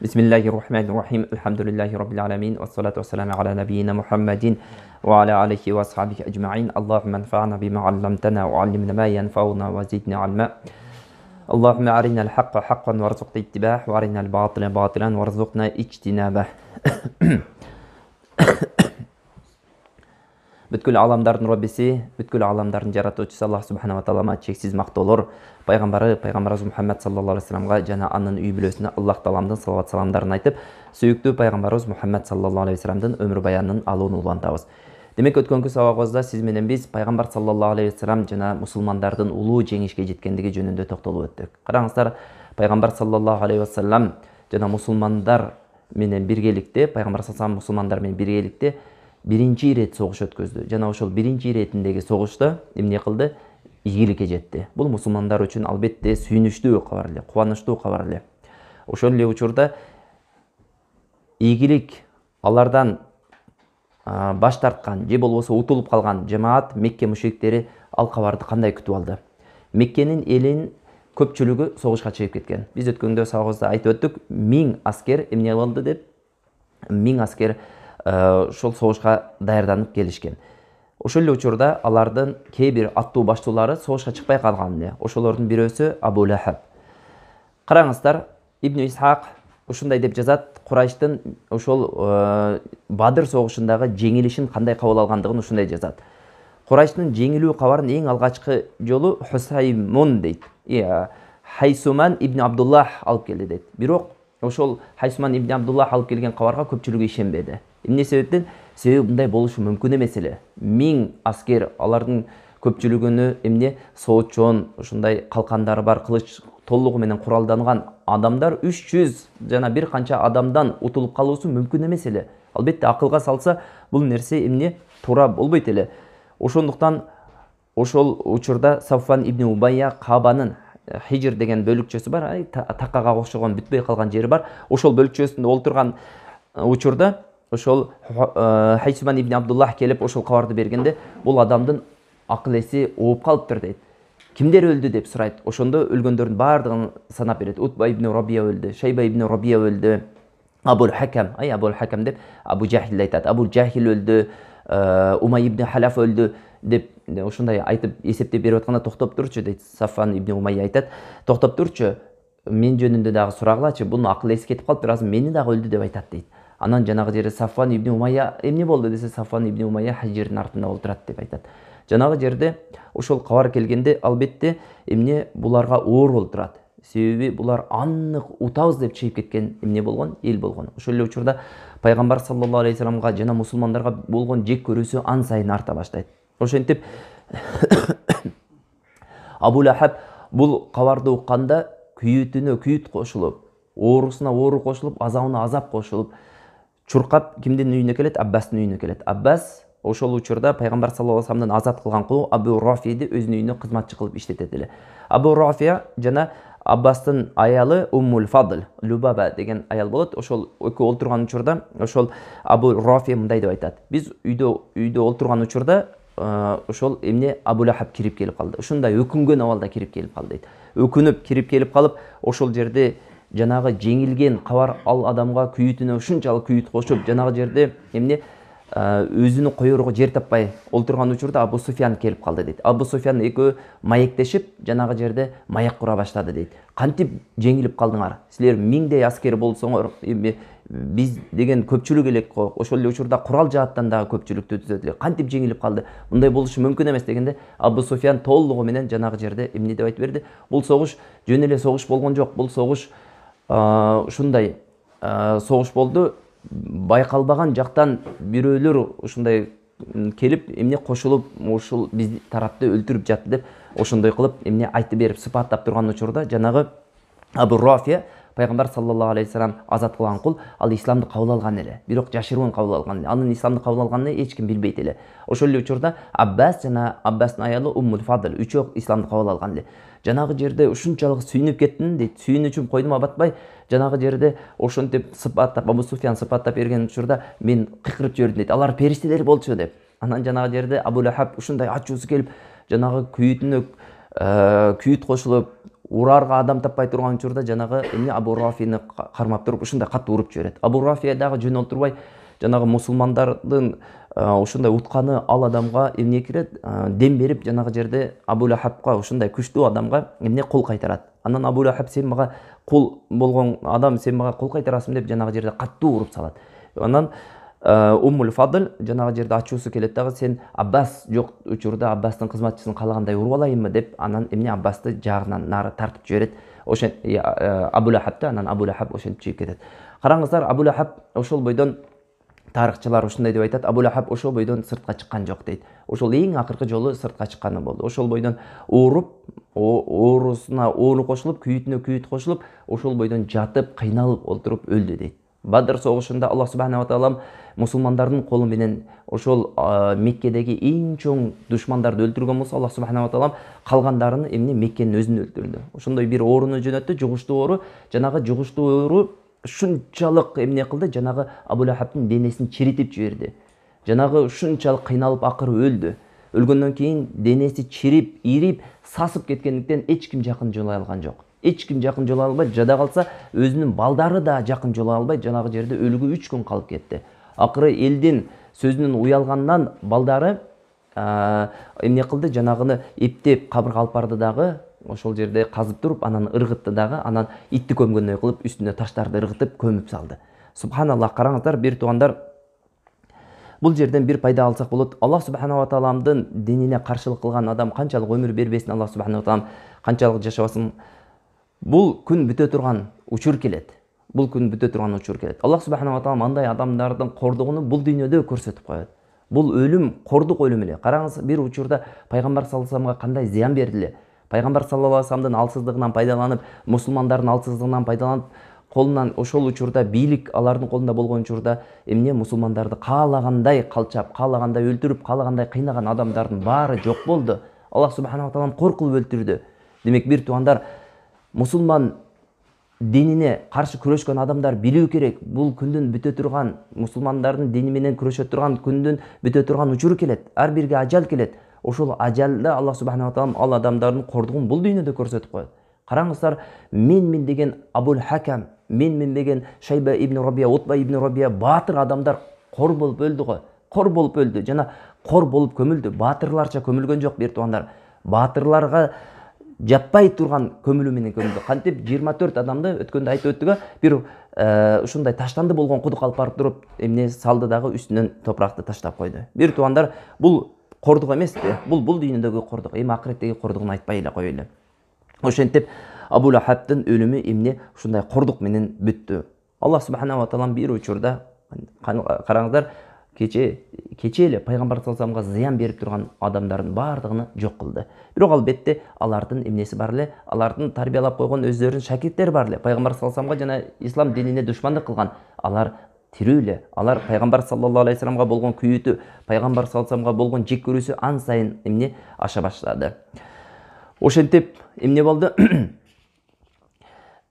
Bismillahirrahmanirrahim. Elhamdülillahi Rabbil alemin. Ve salatu ve selamu ala nebiyyina Muhammedin ve ala alihi ve ashabihi ecma'in. Allahümme enfa'na bima allamtana ve allimna ma yenfa'una ve zidna ilma. Allahümme arinal haqqa haqqan ve rzuqna ittibah ve arinal batila batilan ve rzuqna ijtinabah. Бүткүл аламдардын Роббиси, бүткүл аламдардын жаратуучусу Аллах субханала таалама чексиз мактоолор, пайгамбарыбыз Мухаммед саллаллаху алейхи вассаламга жана анын үй бүлөсүнө Аллах тааламдын салават саламдарын айтып, сүйүктүү пайгамбарыбыз Мухаммед саллаллаху алейхи вассаламдын өмүр баянын алууну улантабыз. Демек өткөнкү сабагыбызда сиз менен биз пайгамбар саллаллаху алейхи вассалам жана мусулмандардын улуу жеңишке жеткендиги жөнүндө токтолуп өттүк. Караңыздар, пайгамбар саллаллаху алейхи вассалам жана мусулмандар менен биргеликте, пайгамбар саллаллаху алейхи вассалам мусулмандар менен биргеликте биринчи ирет согуш өткөздү. Жана ошол биринчи иретиндеги согушта эмне кылды? Ийгиликке жетти. Бул мусулмандар үчүн албетте сүйүнүчтүү кабар эле, кубанычтуу кабар эле. Ошол эле учурда ийгилик алардан баш тарткан же болбосо утулуп калган жамаат Мекке мушриктери ал кабарды кандай күтүп алды? Меккенин элинин көпчүлүгү согушка чыгып кеткен. Биз өткөндө сабагыбызда айтып өттүк, 1000 аскер эмне кылды деп? 1000 аскер ошол согушка даярданып келишкен. Ошол эле учурда алардын кээ бир аттуу баштуулары согушка чыкпай калган эле. Ошолордун бирөөсү Абу Лахаб. Караңыздар, Ибн Исхак ушундай деп жазат, Курайштын ошол Бадыр согушундагы жеңилишин кандай кабыл алгандыгын ушундай жазат. Курайштын жеңилүү кабарын эң алгачкы жолу Хусаймун дейт. Хайсуман ибн Абдуллах алып келди дейт. Бирок ошол Хайсуман ибн Абдуллах алып келген кабарга көпчүлүгү ишенбеди. Эмне себептен? Себеби мындай болушу мүмкүн эмес эле. 1000 аскер, алардын көпчүлүгүнө эмне соочон, ушундай калкандары бар, кылыч толугу менен куралданган адамдар 300 жана бир канча адамдан утулуп калуусу мүмкүн эмес эле. Албетте акылга салса, бул нерсе эмне туура болбойт эле. Ошондуктан ошол учурда Сафван ибн Убайя Кабанын Хижр деген бөлүкчөсү бар, таккага окшогон бүтпөй калган жери бар. Ошол бөлүкчөсүндө олтурган учурда ошол Хайсуман ибн Абдуллах келип ошол кабарды бергенде, бул адамдын акыл эси ооп калыптыр дейт. Кимдер өлдү деп сурайт. Ошондо өлгөндөрдүн баардыгын санап берет. Утба ибн Рабия өлдү, Шайба ибн Рабия өлдү, Абул Хакам деп Абу Жахил айтат. Абул Жахил өлдү, Умай ибн Халаф өлдү деп ошондой айтып эсептеп берип атканда, токтоп турчу дейт. Сафван ибн Умайя айтат, токтоп турчу, мен жөнүндө дагы сурагылачы, бунун акыл эси кетип калыптыр, азыр мени дагы өлдү деп айтат дейт. Анан жанагы жерде Сафван ибн Умайя эмне болду десе, Сафван ибн Умайя Хижрдин артында олтурат деп айтат. Жанагы жерде ошол кабар келгенде, албетте эмне буларга оор болуп турат. Себеби булар аннык утабыз деп чыгып кеткен эмне болгон? Эл болгон. Ошол эле учурда пайгамбар саллаллаху алейхи вассаламга жана мусулмандарга болгон жек көрүүсү ан сайын арта баштайт. Ошентип Абу Лахаб бул кабарды укканда күйүтүнө күйүт кошулуп, оорусуна оору кошулуп, азабына азап кошулуп, чуркап кимдин үйүнө келет? Аббастын үйүнө келет. Аббас ошол учурда пайгамбар саллаллаху алейхи вассаламдын азат кылган кулу Абу Рафияды өзүнүн үйүнө кызматчы кылып иштетет эле. Абу Рафия жана Аббастын аялы Уммул Фадл, Любаба деген аял болот. Ошол экөө олтурган учурда ошол Абу Рафия мындай деп айтат. Биз үйдө олтурган учурда ошол эмне Абу Лахаб кирип келип калды. Ушундай өкүнгөн абалда кирип келип калды дейт. Өкүнүп кирип келип калып, ошол жерде жанагы жеңилген кабар ал адамга күйүтүнө ушунчалык күйүт кошуп, жанагы жерде эмне өзүнү коерго жер таппай олтурган учурда Абу Суфян келип калды дейт. Абу Суфян экөө маектешип, жанагы жерде маяк кура баштады дейт. Кантип жеңилип калдыңар? Силер 1000дей аскер болсоңор, биз деген көпчүлүк элек го. Ошол эле учурда курал жааттан дагы көпчүлүктү түзөт эле. Кантип жеңилип калды? Мындай болушу мүмкүн эмес дегенде, Абу Суфян толугу менен жанагы жерде эмне деп айтып берди? Бул согуш жөн эле согуш болгон жок. Бул согуш ушундай согуш болду. Байкалбаган жактан бирөөлөр ушундай келип эмне кошулуп, ушул биз тарапты өлтүрүп жатты деп ошондой кылып эмне айтып берип сыпаттап турган учурда жанагы Абу Рафия пайгамбар саллаллаху алейхи вассалам азат кылган кул, ал исламды кабыл алган эле. Бирок жашыруун кабыл алган эле. Анын исламды кабыл алганын эч ким билбейт эле. Ошол эле учурда Аббас жана Аббастын аялы Уммул Фадл үчөө исламды кабыл алган эле. Жанагы жерде ушунчалык сүйүнүп кеттим дейт. Сүйүнүчүм койдума батпай, жанагы жерде ошентип сыпаттап, Абу Суфян сыпаттап берген учурда мен кыйкырып жибердим дейт. Алар периштелер болчу деп. Анан жанагы жерде Абу Лахаб ушундай ачуусу келип, жанагы күйүтүнө күйүт кошулуп, урарга адам таппай турган учурда жанагы эмне Абу Рафини кармап туруп ушундай катты уруп жиберет. Абу Рафи дагы жөн олтурбай жанагы мусулмандардын ушундай утканы ал адамга эмне кирет, дем берип жанагы жерде Абу Лахабка, ушундай күчтүү адамга эмне кол кайтарат. Анан Абу Лахаб сен мага кол болгон адам, сен мага кол кайтарасың деп жанагы жерде каттуу уруп салат. Анан Уммул Фадл жанагы жерде ачуусу келет дагы, сен Аббас жок учурда Аббастын кызматчысын каалагандай уруп алайынбы деп анан эмне Аббасты жагынан нары тартып жиберет. Ошен Абу Лахабты, анан Абу Лахаб ошентип чыгып кетет. Караңыздар, Абу Лахаб ошол бойдон тарыхчылар ушундай деп айтат, Абу Лахаб ошол бойдон сыртка чыккан жок дейт. Ошол эң акыркы жолу сыртка чыкканы болду. Ошол бойдон ооруп, оорусуна оору кошулуп, күйүтүнө күйүт кошулуп, ошол бойдон жатып, кыйналып олтуруп өлдү дейт. Бадыр согушунда Аллах субханаху ва таала мусулмандардын колу менен ошол Меккедеги эң чоң душмандарды өлтүргөн болсо, Аллах субханаху ва таала калгандарын эмне Меккенин өзүн өлтүрдү. Ошондой бир ооруну жөнөттү, жугуштуу оору. Жанагы жугуштуу оору ушунчалык эмне кылды, жанагы Абу Лахабтын денесин чиритип жиберди. Жанагы ушунчалык кыйналып акыры өлдү. Өлгөндөн кийин денеси чирип, ирип, сасып кеткендиктен эч ким жакын жолой алган жок. Эч ким жакын жолой албай, жада калса өзүнүн балдары да жакын жолой албай, жанагы жерде өлүгү 3 күн калып кетти. Акыры элдин сөзүнүн уялгандан балдары эмне кылды, жанагыны эптеп кабырга алып барды дагы, ошол жерде казып туруп, анан ыргытты дагы, анан итти көмгөндөй кылып үстүнө таштарды ыргытып көмүп салды. Субханаллах, караңыздар, бир туугандар, бул жерден бир пайда алсак болот. Аллах субханаху ва тааламдын динине каршылык кылган адам канчалык өмүр бербесин, Аллах субханаху ва таалам канчалык жашабасын, бул күн бүтө турган учур келет. Бул күн бүтө турган учур келет. Аллах субханаху ва таалам андай адамдардын кордугуну бул дүйнөдө көрсөтүп коет. Бул өлүм, кордук өлүм эле. Караңыз, бир учурда пайгамбар саллаллаху алейхи вассаламга кандай зыян бердиле. Пайгамбар саллаллаху алейхи вассаламдын алсыздыгынан пайдаланып, мусулмандардын алсыздыгынан пайдаланып, колунан ошол учурда бийлик алардын колунда болгон учурда эмне мусулмандарды каалагандай калчап, каалагандай өлтүрүп, каалагандай кыйнаган адамдардын баары жок болду. Аллах субханаху ва таалам коркуп өлтүрдү. Демек, бир туугандар, мусулман динине каршы күрөшкөн адамдар билүү керек. Бул күндүн бүтө турган, мусулмандардын дини менен күрөшө турган күндүн бүтө турган учуру келет. Ар бирге ажал келет. Ошол ажалда Аллах субханаху ва таалам ал адамдардын кордугун бул дүйнөдө көрсөтүп коет. Караңыздар, мен деген Абул Хакам, мен деген Шайба ибн Рабия, Утба ибн Рабия баатыр адамдар кор болуп өлдү го. Кор болуп өлдү, жана кор болуп көмүлдү. Баатырларча көмүлгөн жок, бир туугандар. Баатырларга жаппай турган көмүлүү менен көмүлдү. Кантип 24 адамды өткөндө айтып өттүк, бир ушундай таштанды болгон кудук алып барып туруп, эмне салды дагы үстүнөн топуракты таштап койду. Бир туугандар, бул кордук эмеспи? Бул дүйнөдөгү кордук. Эми акыреттеги кордугун айтпай эле коелу. Ошентип Абу Лахабтын өлүмү эмне ушундай кордук менен бүттү. Аллах субханаху ва таалам бир учурда, караңыздар, кече эле пайгамбар саллаллаху алейхи вассаламга зыян берип турган адамдардын баардыгын жок кылды. Бирок албетте алардын эмнеси бар эле, алардын тарбиялап койгон өздөрүнүн шакирттери бар эле. Пайгамбар саллаллаху алейхи вассаламга жана ислам динине душмандык кылган, алар тирүү эле. Алар пайгамбар саллаллаху алейхи вассаламга болгон күйүтү, пайгамбар саллаллаху алейхи вассаламга болгон жек көрүүсү ан сайын эмне аша баштады. Ошентип эмне болду?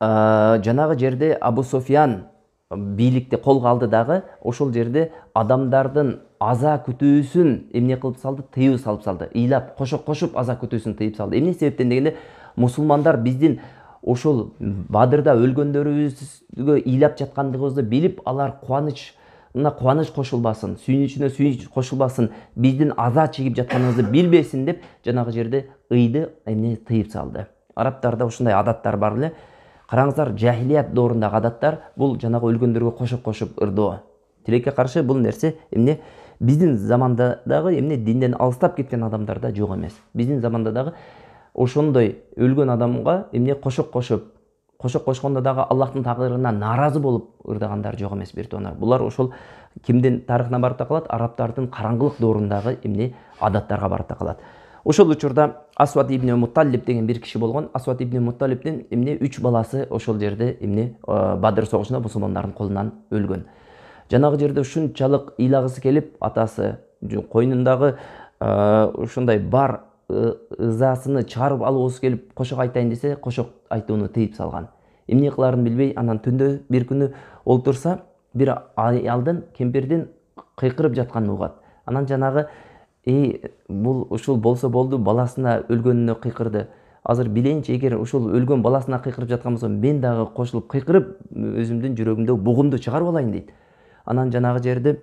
Жанагы жерде Абу Суфьян бийликти колго алды дагы, ошол жерде адамдардын аза күтүүсүн эмне кылып салды? Тыюу салып салды. Ыйлап, кошуп аза күтүүсүн тыйып салды. Эмне себептен дегенде, мусулмандар биздин ошол Бадырда өлгөндөрүбүзгө ыйлап жаткандыгыбызды билип, алар кубаныч кошулбасын, сүйүнүчүнө сүйүнүч кошулбасын, биздин аза чегип жатканыбызды билбесин деп, жанагы жерде ыйды эмне тыйып салды. Арабтарда ушундай адаттар бар эле. Караңыздар, жахилият доорундагы адаттар бул жанагы өлгөндөргө кошуп ырдоо. Тилекке каршы бул нерсе эмне биздин заманда дагы эмне динден алыстап кеткен адамдарда жок эмес. Биздин заманда дагы ошондой өлгөн адамга эмне кошуп кошкондо дагы Аллахтын тагдырына нааразы болуп ырдагандар жок эмес, бир туугандар. Булар ошол кимдин тарыхына барып такалат? Арабтардын караңгылык доорундагы эмне адаттарга барып такалат. Ошол учурда Асвад ибн Мутталиб деген бир киши болгон. Асвад ибн Мутталибдин эмне 3 баласы ошол жерде эмне Бадыр согушунда мусулмандардын колунан өлгөн. Жанагы жерде ушунчалык ыйлагысы келип, атасы койнундагы ушундай бар ызасыны чыгарып алгысы келип, кошок айтайын десе, кошок айтууну тыйып салган. Эмне кыларын билбей, анан түндө бир күнү олтурса, бир аялдын, кемпирдин кыйкырып жатканын угат. Анан жанагы бул ушул болсо болду, баласына өлгөнүнө кыйкырды. азыр билейинчи, эгер ушул өлгөн баласына кыйкырып жаткан болсом, мен дагы кошулуп кыйкырып өзүмдүн жүрөгүмдөгү бугумду чыгарып алайын дейт. Анан жанагы жерде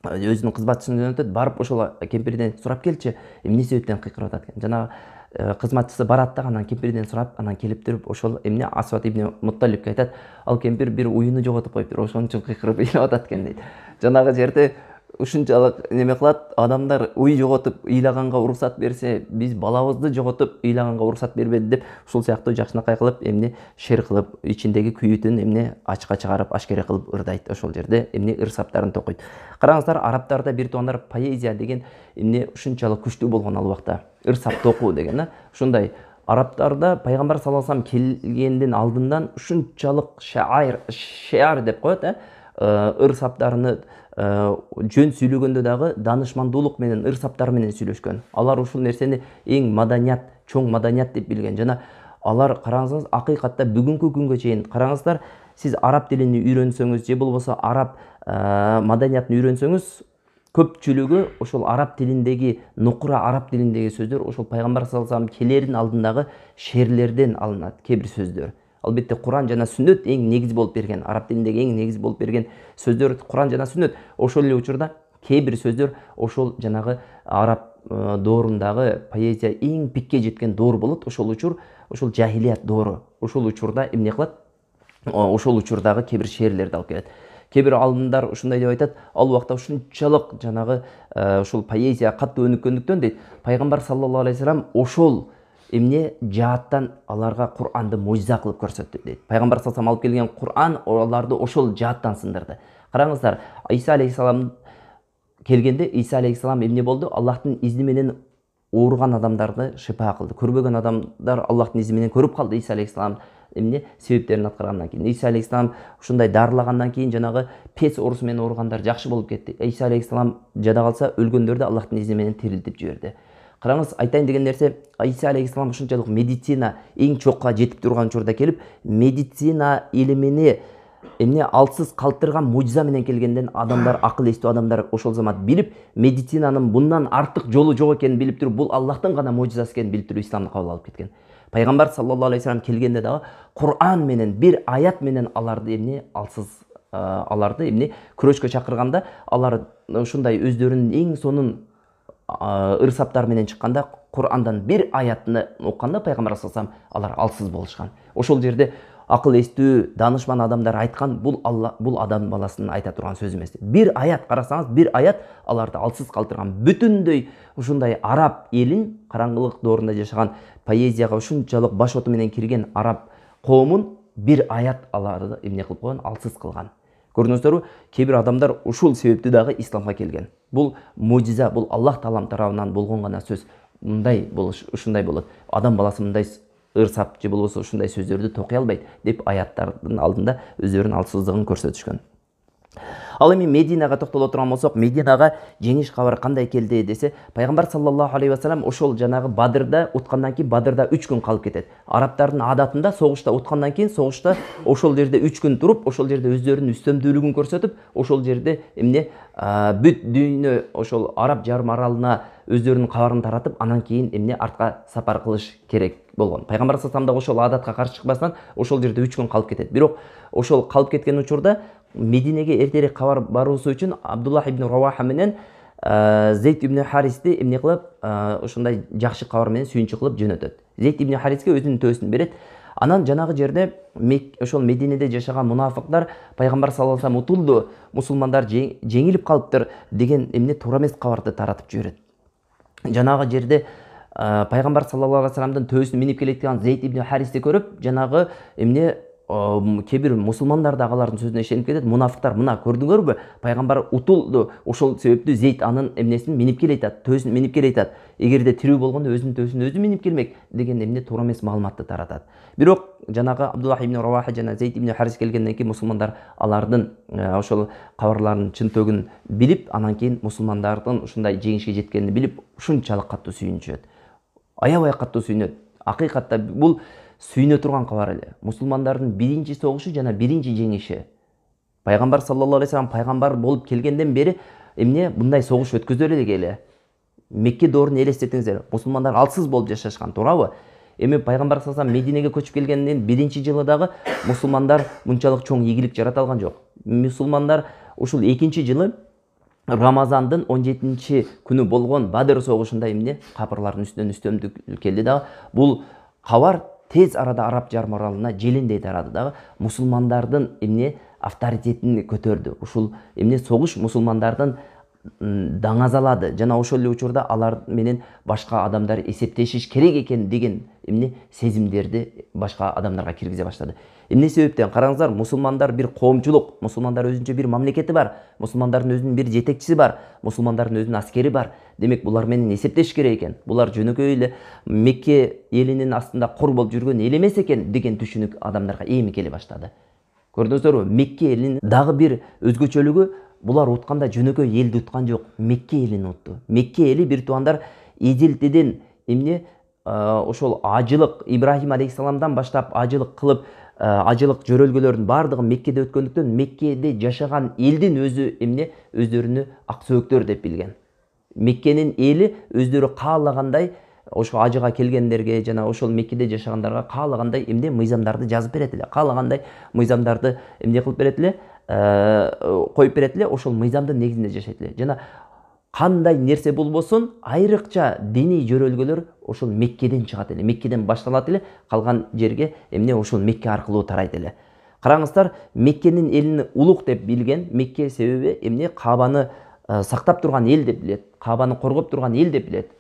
өзүнүн кызматчысын жөнөтөт, барып ошол кемпирден сурап келчи, эмне себептен кыйкырып атат экен. Жанагы кызматчысы барат да, анан кемпирден сурап, анан келип туруп ошол эмне Асват ибн Мутталибке айтат, ал кемпир бир уюну жоготуп коюптур, ошон үчүн кыйкырып ыйлап атат экен дейт. Жанагы жерде ушунчалык неме кылат, адамдар уй жоготуп ыйлаганга уруксат берсе, биз балабызды жоготуп ыйлаганга уруксат бербеди деп, ушул сыяктуу жакшынакай кылып, эмне шер кылып, ичиндеги күйүтүн эмне ачка чыгарып, ашкере кылып ырдайт. Ошол жерде эмне ыр саптарын токуйт. Караңыздар, арабтарда бир туугандар поэзия деген эмне ушунчалык күчтүү болгон ал убакта. Ыр сап токуу деген, ушундай арабтарда пайгамбар саллаллаху алейхи вассалам келгенден алдындан ушунчалык шеар деп коет, ыр саптарыны жөн сүйлөгөндө дагы данышмандуулук менен, ыр саптар менен сүйлөшкөн. Алар ушул нерсени эң маданият, чоң маданият деп билген. Жана алар караңыздар, акыйкатта бүгүнкү күнгө чейин караңыздар, сиз араб тилин үйрөнсөңүз же болбосо араб маданиятын үйрөнсөңүз, көпчүлүгү ошол араб тилиндеги, нукура араб тилиндеги сөздөр ошол пайгамбар саллаллаху алейхи вассалам келерин алдындагы шерлерден алынат, кээ бир сөздөр. Албетте Куран жана сүннөт эң негиз болуп берген, араб тилиндеги эң негиз болуп берген сөздөр Куран жана сүннөт. Ошол эле учурда кээ бир сөздөр ошол жанагы араб доорундагы поэзия эң пикке жеткен доор болот. Ошол учур, ошол жахилият доору. Ошол учурда эмне кылат? Ошол учурдагы кээ бир шеэрлерди алып келет. Кээ бир алымдар ушундай деп айтат, ал убакта ушунчалык жанагы ушул поэзия катуу өнүккөндүктөн дейт, пайгамбар саллаллаху алейхи вассалам ошол эмне жааттан аларга Кур'анды мужиза кылып көрсөттү дейт. Пайгамбар саллаллаху алейхи вассалам алып келген Кур'ан аларды ошол жааттан сындырды. Караңыздар, Иса алейхиссалам келгенде, Иса алейхиссалам эмне болду? Аллахтын изни менен ооруган адамдарды шифа кылды. Көрбөгөн адамдар Аллахтын изни менен көрүп калды Иса алейхиссалам эмне себептерин аткаргандан кийин. Иса алейхиссалам ушундай дарылагандан кийин жанагы пес оорусу менен ооругандар жакшы болуп кетти. Иса алейхиссалам жада калса өлгөндөрдү Аллахтын изни менен тирилтип жиберди. Караңыз, айтайын деген нерсе, Иса алейхиссалам ушунчалык медицина эң чокка жетип турган учурда келип, медицина илимини эмне алсыз калтырган мужиза менен келгенден адамдар, акыл эстүү адамдар ошол замат билип, медицинанын bundan артык жолу жок экенин билип туруп, бул Аллахтын гана мужизасы экенин билип туруп исламды кабыл алып кеткен. Пайгамбар саллаллаху алейхи вассалам келгенде дагы Кур'ан менен, бир аят менен аларды эмне алсыз, аларды эмне күрөшкө чакырганда, алар ушундай өздөрүнүн эң сонун ыр саптар менен чыкканда, Кур'андан бир аятны окуганда пайгамбар саллаллаху алейхи вассалам алар алсыз болушкан. Ошол жерде акыл эстүү, данышман адамдар айткан, бул адам баласынын айта турган сөзү эмес. Бир аят карасаңыз, бир аят аларды алсыз калтырган. Бүтүндөй ушундай араб элин, караңгылык доорунда жашаган, поэзияга ушунчалык башоту менен кирген араб коомун бир аят аларды эмне кылып койгон, алсыз кылган. Көрдүңүздөрбү? Кээ бир адамдар ушул себептүү дагы исламга келген. Бул мужиза, бул Аллах таалам тарабынан болгон гана сөз. Мындай болуш, ушундай болот. Адам баласы мындай ыр сап же болбосо ушундай сөздөрдү токуй албайт деп аяттардын алдында өздөрүнүн алсыздыгын көрсөтүшкөн. Ал эми Мединага токтоло турган болсок, Мединага жеңиш кабары кандай келди десе, пайгамбар саллаллаху алейхи вассалам ошол жанагы Бадырда уткандан кийин Бадырда 3 күн калып кетет. Арабтардын адатында согушта уткандан кийин согушта ошол жерде 3 күн туруп, ошол жерде өздөрүнүн үстөмдүүлүгүн көрсөтүп, ошол жерде эмне бүт дүйнө ошол араб жарым аралына өздөрүнүн кабарын таратып, анан кийин эмне артка сапар кылыш керек болгон. Пайгамбар саллаллаху алейхи вассалам да ошол адатка каршы чыкпастан ошол жерде 3 күн калып кетет. Бирок ошол калып кеткен учурда Мединеге эртерээк кабар баруусу үчүн Абдуллах ибн Раваха менен Зейд ибн Харисти эмне кылып, ошондой жакшы кабар менен сүйүнчү кылып жөнөтөт. Зейд ибн Хариске өзүнүн төсүн берет. Анан жанагы жерде ошол Мединеде жашаган мунафыктар пайгамбар саллаллаху алейхи вассалам утулду, мусулмандар жеңилип калыптыр деген эмне туура эмес кабарды таратып жиберет. Жанагы жерде пайгамбар саллаллаху алейхи вассаламдын төсүн минип келеткан Зейд ибн Харисти көрүп, жанагы эмне кээ бир мусулмандар да алардын сөзүнө ишенип кетет. Мунафыктар, мына көрдүңөрбү, пайгамбар утулду, ошол себептүү Зейд анын эмнесин минип келе атат, төсүн минип келе атат. Эгерде тирүү болгондо өзүнүн төсүн өзү минип келмек деген эмне туура эмес маалыматты таратат. Бирок жанагы Абдуллах ибн Раваха жана Зейд ибн Харис келгенден кийин мусулмандар алардын ошол кабарларынын чынтөгүн билип, анан кийин мусулмандардын ушундай жеңишке жеткенин билип, ушунчалык катуу сүйүнүшөт. Аябай катуу сүйүнөт. Акыйкатта бул сүйүнө турган кабар эле. Мусулмандардын биринчи согушу жана биринчи жеңиши. Пайгамбар саллаллаху алейхи вассалам пайгамбар болуп келгенден бери эмне мындай согуш өткөзө элек эле. Мекке доорун элестетиңиздер. Мусулмандар алсыз болуп жашашкан, туурабы? Эми пайгамбар саллаллаху алейхи вассалам Мединеге көчүп келгенден биринчи жылы дагы мусулмандар мынчалык чоң ийгилик жарата алган жок. Мусулмандар ушул экинчи жылы Рамазандын 17-нчи күнү болгон Бадыр согушунда эмне капырлардын үстүнөн үстөмдүк келди дагы. Бул кабар тез арада Араб жарым аралына желиндей тарады дагы. Мусулмандардын эмне авторитетин көтөрдү. Ушул эмне согуш мусулмандардын даңазалады жана ошол эле учурда алар менен башка адамдар эсептешиш керек экен деген эмне сезимдерди башка адамдарга киргизе баштады. Эмне себептен караңыздар, мусулмандар бир коомчулук, мусулмандар өзүнчө бир мамлекети бар, мусулмандардын өзүнүн бир жетекчиси бар, мусулмандардын өзүнүн аскери бар. Демек булар менен эсептеш керек экен. Булар жөнөкөй эле Мекке элинин астында кор болуп жүргөн эл эмес экен деген түшүнүк адамдарга эми келе баштады. Көрдүңүздөрбү? Мекке элинин дагы бир өзгөчөлүгү, булар утканда жөнөкөй элди уткан жок, Мекке элин утту. Мекке эли бир туугандар эжелтеден эмне ошол ажылык Ибрахим алейхисаламдан баштап ажылык кылып, ажылык жөрөлгөлөрдүн бардыгы Меккеде өткөндүктөн Меккеде жашаган элдин өзү эмне өздөрүнү ак сөөктөр деп билген. Меккенин эли өздөрү каалагандай ошо ажыга келгендерге жана ошол Меккеде жашагандарга каалагандай эмне мыйзамдарды жазып берет эле, каалагандай мыйзамдарды эмне кылып берет эле, коюп берет эле, ошол мыйзамдын негизинде жашайт эле. Жана кандай нерсе болбосун, айрыкча диний жөрөлгөлөр ошол Меккеден чыгат эле, Меккеден башталат эле, калган жерге эмне ошол Мекке аркылуу тарайт эле. Караңыздар, Меккенин элин улук деп билген, Мекке себеби эмне Каабаны сактап турган эл деп билет, Каабаны коргоп турган эл деп билет.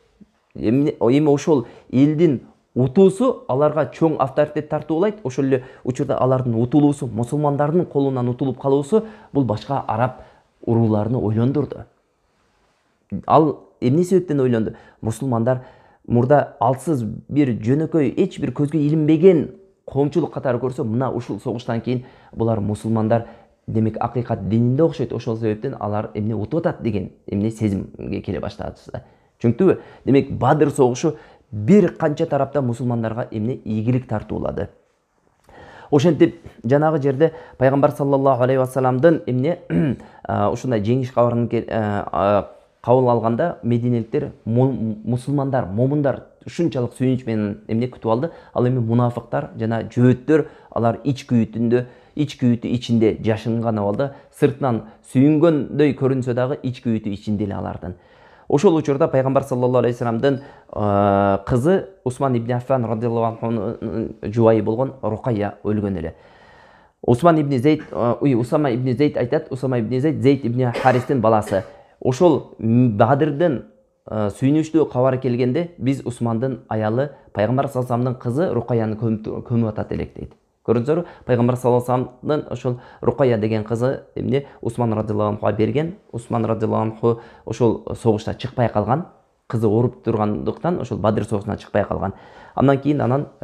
Эми ошол элдин утуусу аларга чоң авторитет тартуулайт. Ошол эле учурда алардын утулуусу, мусулмандардын колунан утулуп калуусу бул башка араб урууларыны ойлондурду. Ал эмне себептен ойлонду? Мусулмандар мурда алсыз бир жөнөкөй эч бир көзгө илинбеген коомчулук катары көрсө, мына ушул согуштан кийин булар мусулмандар демек акыйкат дининде окшойт. Ошол себептен алар эмне утуп атат деген эмне сезимге келе баштады. Түшүнүктүбү? Демек Бадыр согушу бир канча тарапта мусулмандарга эмне ийгилик тартуулады. Ошентип жанагы жерде пайгамбар саллаллаху алейхи вассаламдын эмне ушундай жеңиш кабарын кабыл алганда Мединеликтер мусулмандар, момундар ушунчалык сүйүнүч менен эмне күтүп алды. Ал эми мунафыктар жана жөөттөр алар ич күйүтү ичинде жашынган абалда, сыртынан сүйүнгөндөй көрүнсө дагы ич күйүтү ичинде эле алардын. Ошол учурда пайгамбар саллаллаху алейхи вассаламдын кызы Усман ибн Аффан радиаллаху анху жубайы болгон Рукайя өлгөн эле. Усама ибн Зейд айтат, Усама ибн Зейд Зейд ибн Харистин баласы. Ошол Бадырдын сүйүнүчтүү кабары келгенде биз Усмандын аялы пайгамбар саллаллаху алейхи вассаламдын кызы Рукаяны көмүп атат элек дейт. Көрдүңүздөрбү? Пайгамбар саллаллаху алейхи вассаламдын ошол Рукая деген кызы эмне Усман радиаллаху анхуга берген. Усман радиаллаху анху ошол согушта чыкпай калган. Кызы ооруп тургандыктан ошол Бадыр согушуна чыкпай калган. Андан кийин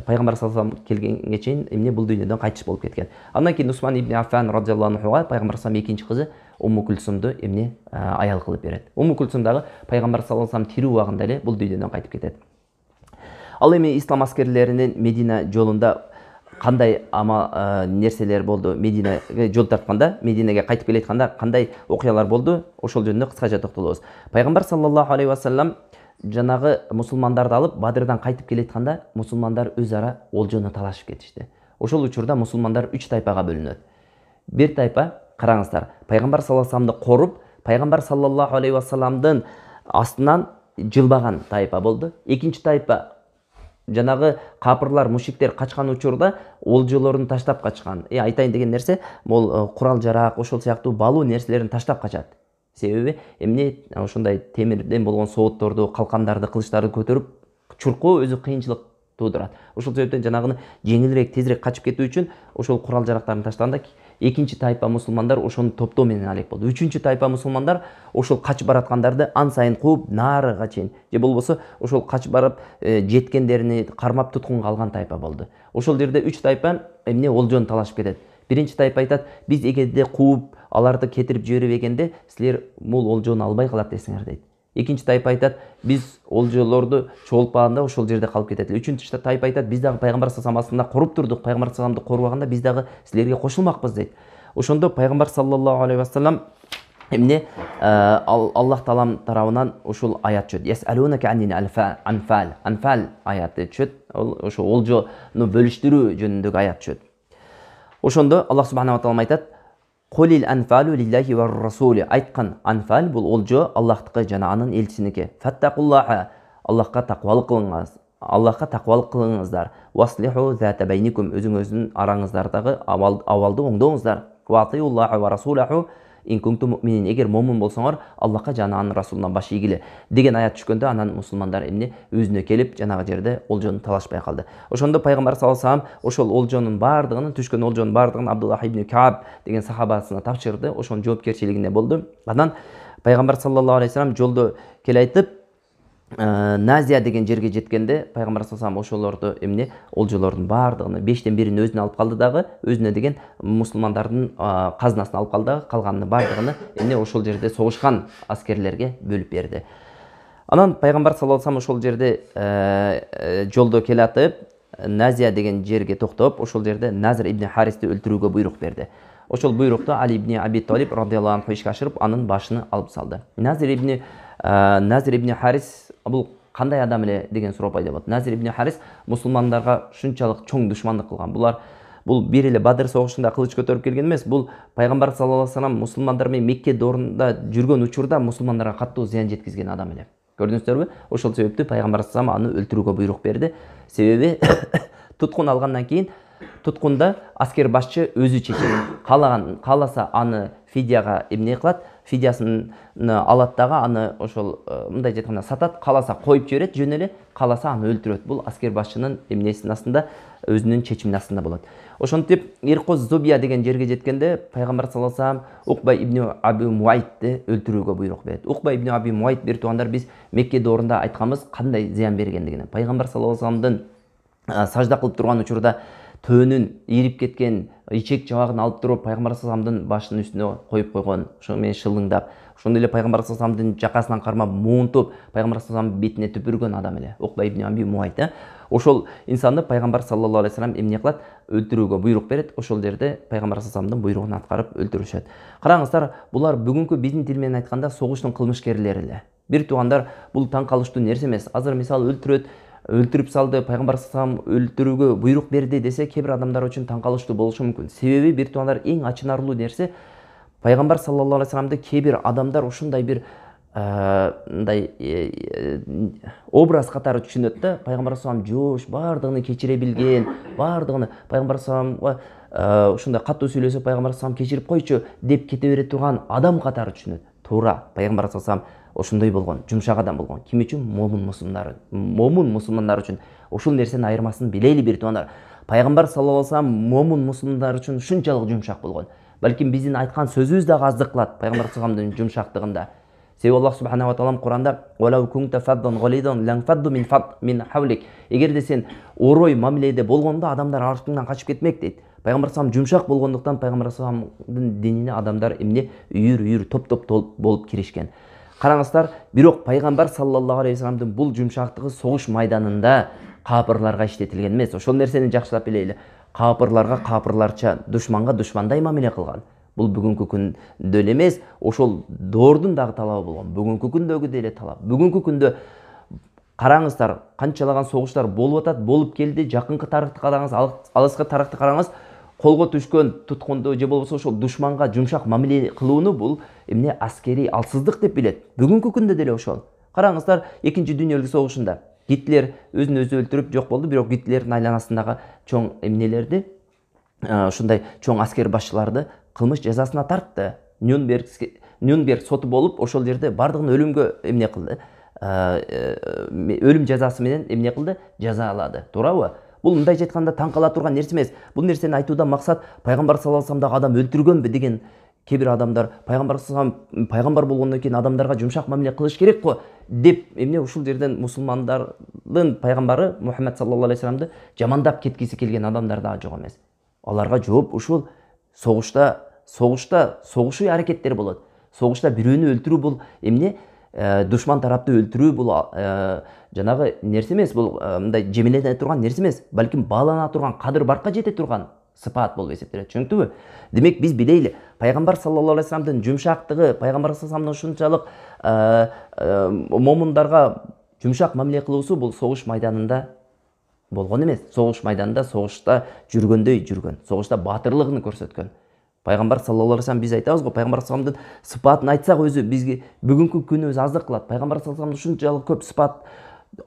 пайгамбар саллаллаху алейхи вассалам келгенге чейин эмне бул дүйнөдөн кайтыш болуп кеткен. Андан кийин Усман ибн Аффан радиаллаху анхуга пайгамбар саллаллаху алейхи экинчи кызы Умму Кулсумду эмне аял кылып берет. Умму Кулсум дагы пайгамбар саллаллаху алейхи вассалам тирүү убагында эле бул дүйнөдөн кайтып кетет. Ал эми ислам аскерлеринин Медина жолунда кандай нерселер болду? Мединеге жол тартканда, Мединеге кайтып келе жатканда кандай окуялар болду? Ошол жөнүндө кыскача токтолобуз. Пайгамбар саллаллаху алейхи вассалам жанагы мусулмандарды алып Бадырдан кайтып келе жатканда мусулмандар өз ара олжону талашып кетишти. Ошол учурда мусулмандар 3 тайпага бөлүнөт. Бир тайпа, караңыздар, пайгамбар саллаллаху алейхи вассаламды коруп, пайгамбар саллаллаху алейхи вассаламдын астынан жылбаган тайпа болду. Экинчи тайпа жанагы капырлар, мушриктер качкан учурда олжолорун таштап качкан. Айтайын деген нерсе, бул курал-жарак, ошол сыяктуу балуу нерселерин таштап качат. Себеби эмне ошондой темирден болгон соотторду, калкандарды, кылычтарды көтөрүп чуркоо өзү кыйынчылык туудурат. Ошол себептен жанагыны жеңилирээк, тезирээк качып кетүү үчүн ошол курал-жарактарын таштаганда экинчи тайпа мусулмандар ошону топтоо менен алек болду. Үчүнчү тайпа мусулмандар ошол качып бараткандарды ан сайын кууп, наарыга чейин же болбосо ошол качып барып жеткендерини кармап туткунга алган тайпа болду. Ошол жерде 3 тайпа эмне олжону талашып кетет. Биринчи тайпа айтат, биз эгерде кууп, аларды кетирип жибербегенде силер бул олжону албай калат десиңер дейт. Экинчи тайпа айтат, биз олжолорду чогултпаганда ошол жерде калып кетет. Үчүнчү тайпа айтат, биз дагы пайгамбар саллаллаху алейхи вассаламды коруп турдук, пайгамбар саллаллаху алейхи вассаламды корубаганда биз дагы силерге кошулмакпыз дейт. Ошондо пайгамбар саллаллаху алейхи вассалам эмне Аллах Таалам тарабынан ушул аят түшөт. Ясалунaka аннин анфал аяты түшөт. Ошо олжону бөлүштүрүү жөнүндөгү аят түшөт. Ошондо Аллах субханаху ва таала айтат: "Кулил анфалу лиллахи ва расули". Айткан анфал бул олжо Аллахтыкы жана анын элчисиники. Фаттакуллаха, Аллахка таквалык кылыңыз. Аллахка таквалык кылыңыздар. Васлиху зата байникум, өзүңүздүн араңыздардагы абалды оңдоңуздар. Ва атиуллаха ва расулаху ин кунтум муъминин, эгер момун болсоңор Аллахка жана анын расулуна баш ийгиле деген аят түшкөндө анан мусулмандар эмне өзүнө келип жанагы жерде олжону талашпай калды. Ошондо пайгамбар саллаллаху алейхи вассалам ошол олжонун баардыгын, түшкөн олжонун баардыгын Абдуллах ибн Кааб деген сахабасына тапшырды. Ошонун жоопкерчилигинде болду. Анан пайгамбар саллаллаху алейхи вассалам жолдо келе айтып, Назия деген жерге жеткенде пайгамбар саллаллаху алейхи вассалам ошолорду эмне олжолордун баардыгын 5тен 1-ин өзүнө алып калды дагы, өзүнө деген мусулмандардын казынасына алып калды дагы, калганын баардыгын эмне ошол жерде согушкан аскерлерге бөлүп берди. Анан пайгамбар саллаллаху алейхи вассалам ошол жерде жолдо келе атып, Назия деген жерге токтоп, ошол жерде Назир ибн Харисти өлтүрүүгө буйрук берди. Ошол буйрукту Али ибн Аби Талиб радыйаллаху анху ишке ашырып, анын башын алып салды. Назир ибн Харис бул кандай адам эле деген суроо пайда болот. Назир ибн Харис мусулмандарга шунчалык чоң душмандык кылган. Бул бир эле Бадыр согушунда кылыч көтөрүп келген эмес. Бул пайгамбар саллаллаху алейхи вассалам мусулмандар менен Мекке доорунда жүргөн учурда мусулмандарга каттуу зыян жеткизген адам эле. Көрдүңүздөрбү? Ошол себептен пайгамбар саллаллаху алейхи вассалам аны өлтүрүүгө буйрук берди. Себеби туткун алгандан кийин туткунда аскер башчы өзү чечет. Кааласа аны фидияга эмне кылат? Фидиясын алат дагы, аны ошол мындай жетканда сатат, кааласа коюп жиберет жөн эле, кааласа аны өлтүрөт. Бул аскер башчынын эмнесинин астында, өзүнүн чечиминин астында болот. Ошентип Иркоз Зубия деген жерге жеткенде пайгамбар саллаллаху алейхи вассалам Укба ибн Аби Муайтты өлтүрүүгө буйрук берет. Укба ибн Аби Муайт бир туугандар, биз Мекке доорунда айтканбыз кандай зыян бергендигин. Пайгамбар саллаллаху алейхи вассаламдын сажда кылып турган учурда төөнүн ийрип кеткен ичек жабагын алып туруп пайгамбар саллаллаху алейхи вассаламдын башынын үстүнө коюп койгон, ошо менен шылыңдап, ошондой эле пайгамбар саллаллаху алейхи вассаламдын жакасынан кармап муунтуп пайгамбар саллаллаху алейхи вассаламдын бетине түпүргөн адам эле Укба ибн Аби Муайт. Ошол инсанды пайгамбар саллаллаху алейхи вассалам эмне кылат? Өлтүрүүгө буйрук берет. Ошол жерде пайгамбар саллаллаху алейхи вассаламдын буйругун аткарып өлтүрүшөт. Караңыздар, булар бүгүнкү биздин тил менен айтканда согуштун кылмышкерлери эле. Бир туугандар, бул таң калыштуу нерсе эмес. Азыр мисалы өлтүрүп салды, пайгамбар саллаллаху алейхи вассалам өлтүрүүгө буйрук берди десе, кээ бир адамдар үчүн таң калыштуу болушу мүмкүн. Себеби бир туугандар, эң ачынарлуу нерсе, пайгамбар саллаллаху алейхи вассаламды кээ бир адамдар ушундай бир мындай образ катары түшүнөт да. Пайгамбар саллаллаху алейхи вассалам жош, баардыгын кечире билген, баардыгын пайгамбар саллаллаху алейхи ушундай катуу сөйлөсө пайгамбар саллаллаху алейхи вассалам кечирип койчу деп кете бере турган адам катары түшүнөт. Туура, пайгамбар саллаллаху алейхи вассалам ошондой болгон, жумшак адам болгон. Ким үчүн? Момун мусулмандар үчүн. Ушул нерсенин айырмасын билели бир туугандар. Пайгамбар саллаллаху алейхи вассалам момун мусулмандар үчүн ушунчалык жумшак болгон. Балким биздин айткан сөзүбүз дагы аздык кылат пайгамбар саллаллаху алейхи вассаламдын жумшактыгында. Себеби Аллах субханаху ва таалам Куранда "Валау кунта фаддан галидан лан фадду мин хавлик". Эгерде сен орой мамиледе болгондо адамдар артыңдан качып кетмек дейт. Пайгамбар саллаллаху алейхи вассалам жумшак болгондуктан пайгамбар саллаллаху алейхи вассаламдын динине адамдар эмне үйүр топ болуп киришкен. Караңыздар, бирок пайгамбар саллаллаху алейхи вассаламдын бул жумшактыгы согуш майданында капырларга иштетилген эмес. Ошол нерсени жакшылап билели. Капырларга капырларча, душманга душмандай мамиле кылган. Бул бүгүнкү күндө эле эмес, ошол доордун дагы талабы болгон. Бүгүнкү күндөгү деле талап. Бүгүнкү күндө караңыздар, канчалаган согуштар болуп атат, болуп келди. Жакынкы тарыхты караңыз, алыскы тарыхты караңыз. Колго түшкөн туткунду же болбосо ошол душманга жумшак мамиле кылууну бул эмне аскери алсыздык деп билет. Бүгүнкү күндө деле ошол. Караңыздар, Экинчи дүйнөлүк согушунда Гитлер өзүн өзү өлтүрүп жок болду, бирок Гитлердин айланасындагы чоң эмнелерди, ушундай чоң аскер башчыларды кылмыш жазасына тартты. Нюрнберг соту болуп, ошол жерде бардыгын өлүмгө эмне кылды? Өлүм жазасы менен эмне кылды? Жазалады. Туурабы? Бул мындай айтканда таң кала турган нерсе эмес. Бул нерсени айтуудан максат пайгамбар саллаллаху алейхи вассаламдагы адам өлтүргөнбү деген кээ бир адамдар, пайгамбар саллаллаху алейхи вассалам пайгамбар болгондон кийин адамдарга жумшак мамиле кылыш керек го деп эмне ушул жерден мусулмандардын пайгамбары Мухаммад саллаллаху алейхи вассаламды жамандап кеткиси келген адамдар дагы жок эмес. Аларга жооп ушул согушуу аракеттер болот. Согушта бирөөнү өлтүрүү бул эмне? Душман тарапты өлтүрүү бул жанагы нерсе эмес, бул мындай жемелене турган нерсе эмес, балким баалана турган, кадыр баркка жете турган сыпат болуп эсептелет. Түшүндүңбү? Демек биз билейли, пайгамбар саллаллаху алейхи вассаламдын жумшактыгы, пайгамбар саллаллаху алейхи вассаламдын ушунчалык момундарга жумшак мамиле кылуусу бул согуш майданында болгон эмес. Согуш майданында согушта жүргөндөй жүргөн, согушта батырлыгын көрсөткөн. Пайгамбар саллаллаху алейхи вассалам биз айтабыз го, пайгамбар саллаллаху алейхи вассаламдын сыпатын айтсак өзү бизге бүгүнкү күнүбүз аздык кылат. Пайгамбар саллаллаху алейхи вассаламдын ушунчалык көп сыпат,